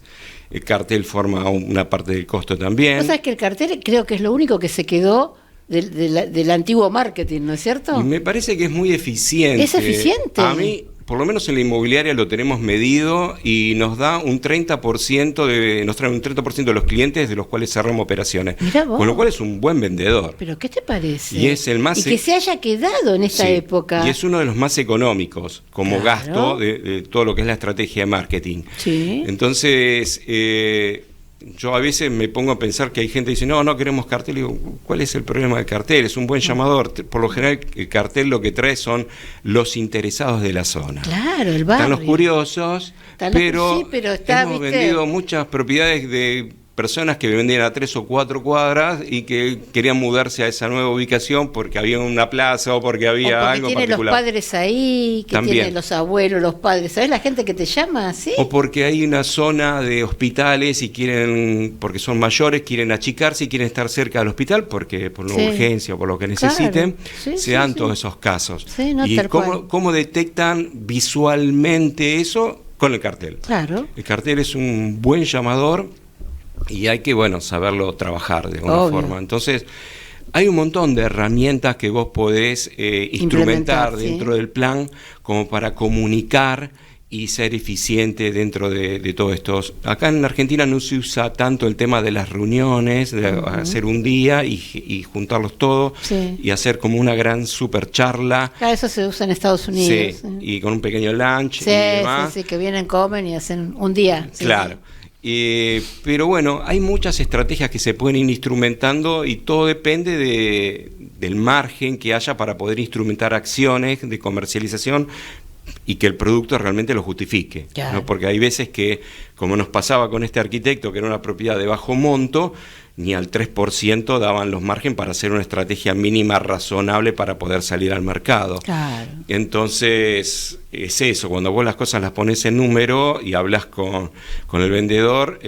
Speaker 5: el cartel forma una parte del costo también.
Speaker 3: Vos sabés que el cartel creo que es lo único que se quedó del antiguo marketing, ¿no es cierto?
Speaker 5: Y me parece que es muy eficiente.
Speaker 3: ¿Es eficiente?
Speaker 5: A mí, por lo menos en la inmobiliaria lo tenemos medido y nos da un 30% nos trae un 30% de los clientes de los cuales cerramos operaciones.
Speaker 3: Mirá vos.
Speaker 5: Con lo cual es un buen vendedor.
Speaker 3: ¿Pero qué te parece?
Speaker 5: Y es el más
Speaker 3: Y que se haya quedado en esta
Speaker 5: Sí,
Speaker 3: época.
Speaker 5: Y es uno de los más económicos como
Speaker 3: Claro.
Speaker 5: gasto de todo lo que es la estrategia de marketing.
Speaker 3: Sí.
Speaker 5: Entonces, yo a veces me pongo a pensar que hay gente que dice, no queremos cartel. Y digo, ¿cuál es el problema del cartel? Es un buen llamador. Por lo general, el cartel lo que trae son los interesados de la zona.
Speaker 3: Claro, el barrio.
Speaker 5: Están los curiosos,
Speaker 3: Están los-
Speaker 5: pero,
Speaker 3: sí, pero está,
Speaker 5: hemos
Speaker 3: ¿viste?
Speaker 5: vendido muchas propiedades de personas que vendían a 3 o 4 cuadras y que querían mudarse a esa nueva ubicación porque había una plaza o porque
Speaker 3: O
Speaker 5: había
Speaker 3: porque
Speaker 5: algo
Speaker 3: tiene
Speaker 5: particular.
Speaker 3: los padres ahí, que
Speaker 5: También.
Speaker 3: tiene los abuelos, los padres. ¿Sabés la gente que te llama así?
Speaker 5: O porque hay una zona de hospitales y quieren, porque son mayores, quieren achicarse y quieren estar cerca del hospital porque por una
Speaker 3: Sí.
Speaker 5: urgencia o por lo que necesiten,
Speaker 3: Claro. Sí,
Speaker 5: se dan
Speaker 3: sí,
Speaker 5: todos
Speaker 3: sí.
Speaker 5: esos casos.
Speaker 3: Sí, no,
Speaker 5: ¿Y
Speaker 3: tal cual.
Speaker 5: cómo detectan visualmente eso? Con el cartel.
Speaker 3: Claro.
Speaker 5: El cartel es un buen llamador y hay que, saberlo trabajar de alguna
Speaker 3: Obvio.
Speaker 5: forma. Entonces, hay un montón de herramientas que vos podés instrumentar
Speaker 3: Implementar, sí.
Speaker 5: dentro del plan como para comunicar y ser eficiente dentro de todo esto. Acá en Argentina no se usa tanto el tema de las reuniones, de hacer un día y juntarlos todos
Speaker 3: Sí.
Speaker 5: y hacer como una gran super charla.
Speaker 3: Claro, eso se usa en Estados Unidos.
Speaker 5: Sí, y con un pequeño lunch
Speaker 3: Sí,
Speaker 5: y demás.
Speaker 3: sí, que vienen, comen y hacen un día. Sí,
Speaker 5: Claro. Pero bueno, hay muchas estrategias que se pueden ir instrumentando y todo depende del margen que haya para poder instrumentar acciones de comercialización y que el producto realmente lo justifique.
Speaker 3: Claro.
Speaker 5: ¿No? Porque hay veces que, como nos pasaba con este arquitecto, que era una propiedad de bajo monto, ni al 3% daban los margen para hacer una estrategia mínima razonable para poder salir al mercado.
Speaker 3: Claro.
Speaker 5: Entonces, es eso, cuando vos las cosas las pones en número y hablas con el vendedor,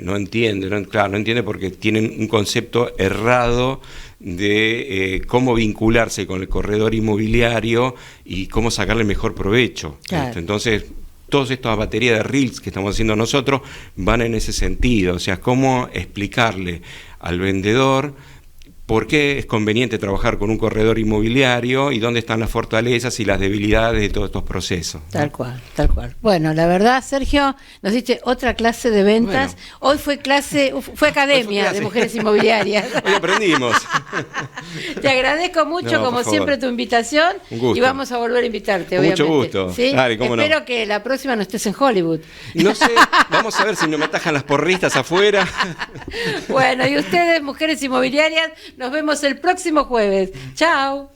Speaker 5: no entiende, no entiende porque tienen un concepto errado de cómo vincularse con el corredor inmobiliario y cómo sacarle mejor provecho.
Speaker 3: Claro.
Speaker 5: Entonces, todas estas baterías de reels que estamos haciendo nosotros van en ese sentido, o sea, cómo explicarle al vendedor por qué es conveniente trabajar con un corredor inmobiliario y dónde están las fortalezas y las debilidades de todos estos procesos.
Speaker 3: Tal cual, tal cual. Bueno, la verdad, Sergio, nos diste otra clase de ventas. Hoy fue academia
Speaker 5: clase.
Speaker 3: de mujeres inmobiliarias.
Speaker 5: Hoy aprendimos.
Speaker 3: Te agradezco mucho,
Speaker 5: No,
Speaker 3: como
Speaker 5: por favor.
Speaker 3: siempre, tu invitación.
Speaker 5: Un gusto.
Speaker 3: Y vamos a volver a invitarte,
Speaker 5: Con mucho
Speaker 3: obviamente.
Speaker 5: gusto.
Speaker 3: ¿Sí?
Speaker 5: Dale, cómo no.
Speaker 3: Espero que la próxima no estés en Hollywood.
Speaker 5: No sé, vamos a ver si no me atajan las porristas afuera.
Speaker 3: Bueno, y ustedes, mujeres inmobiliarias, nos vemos el próximo jueves. Chao.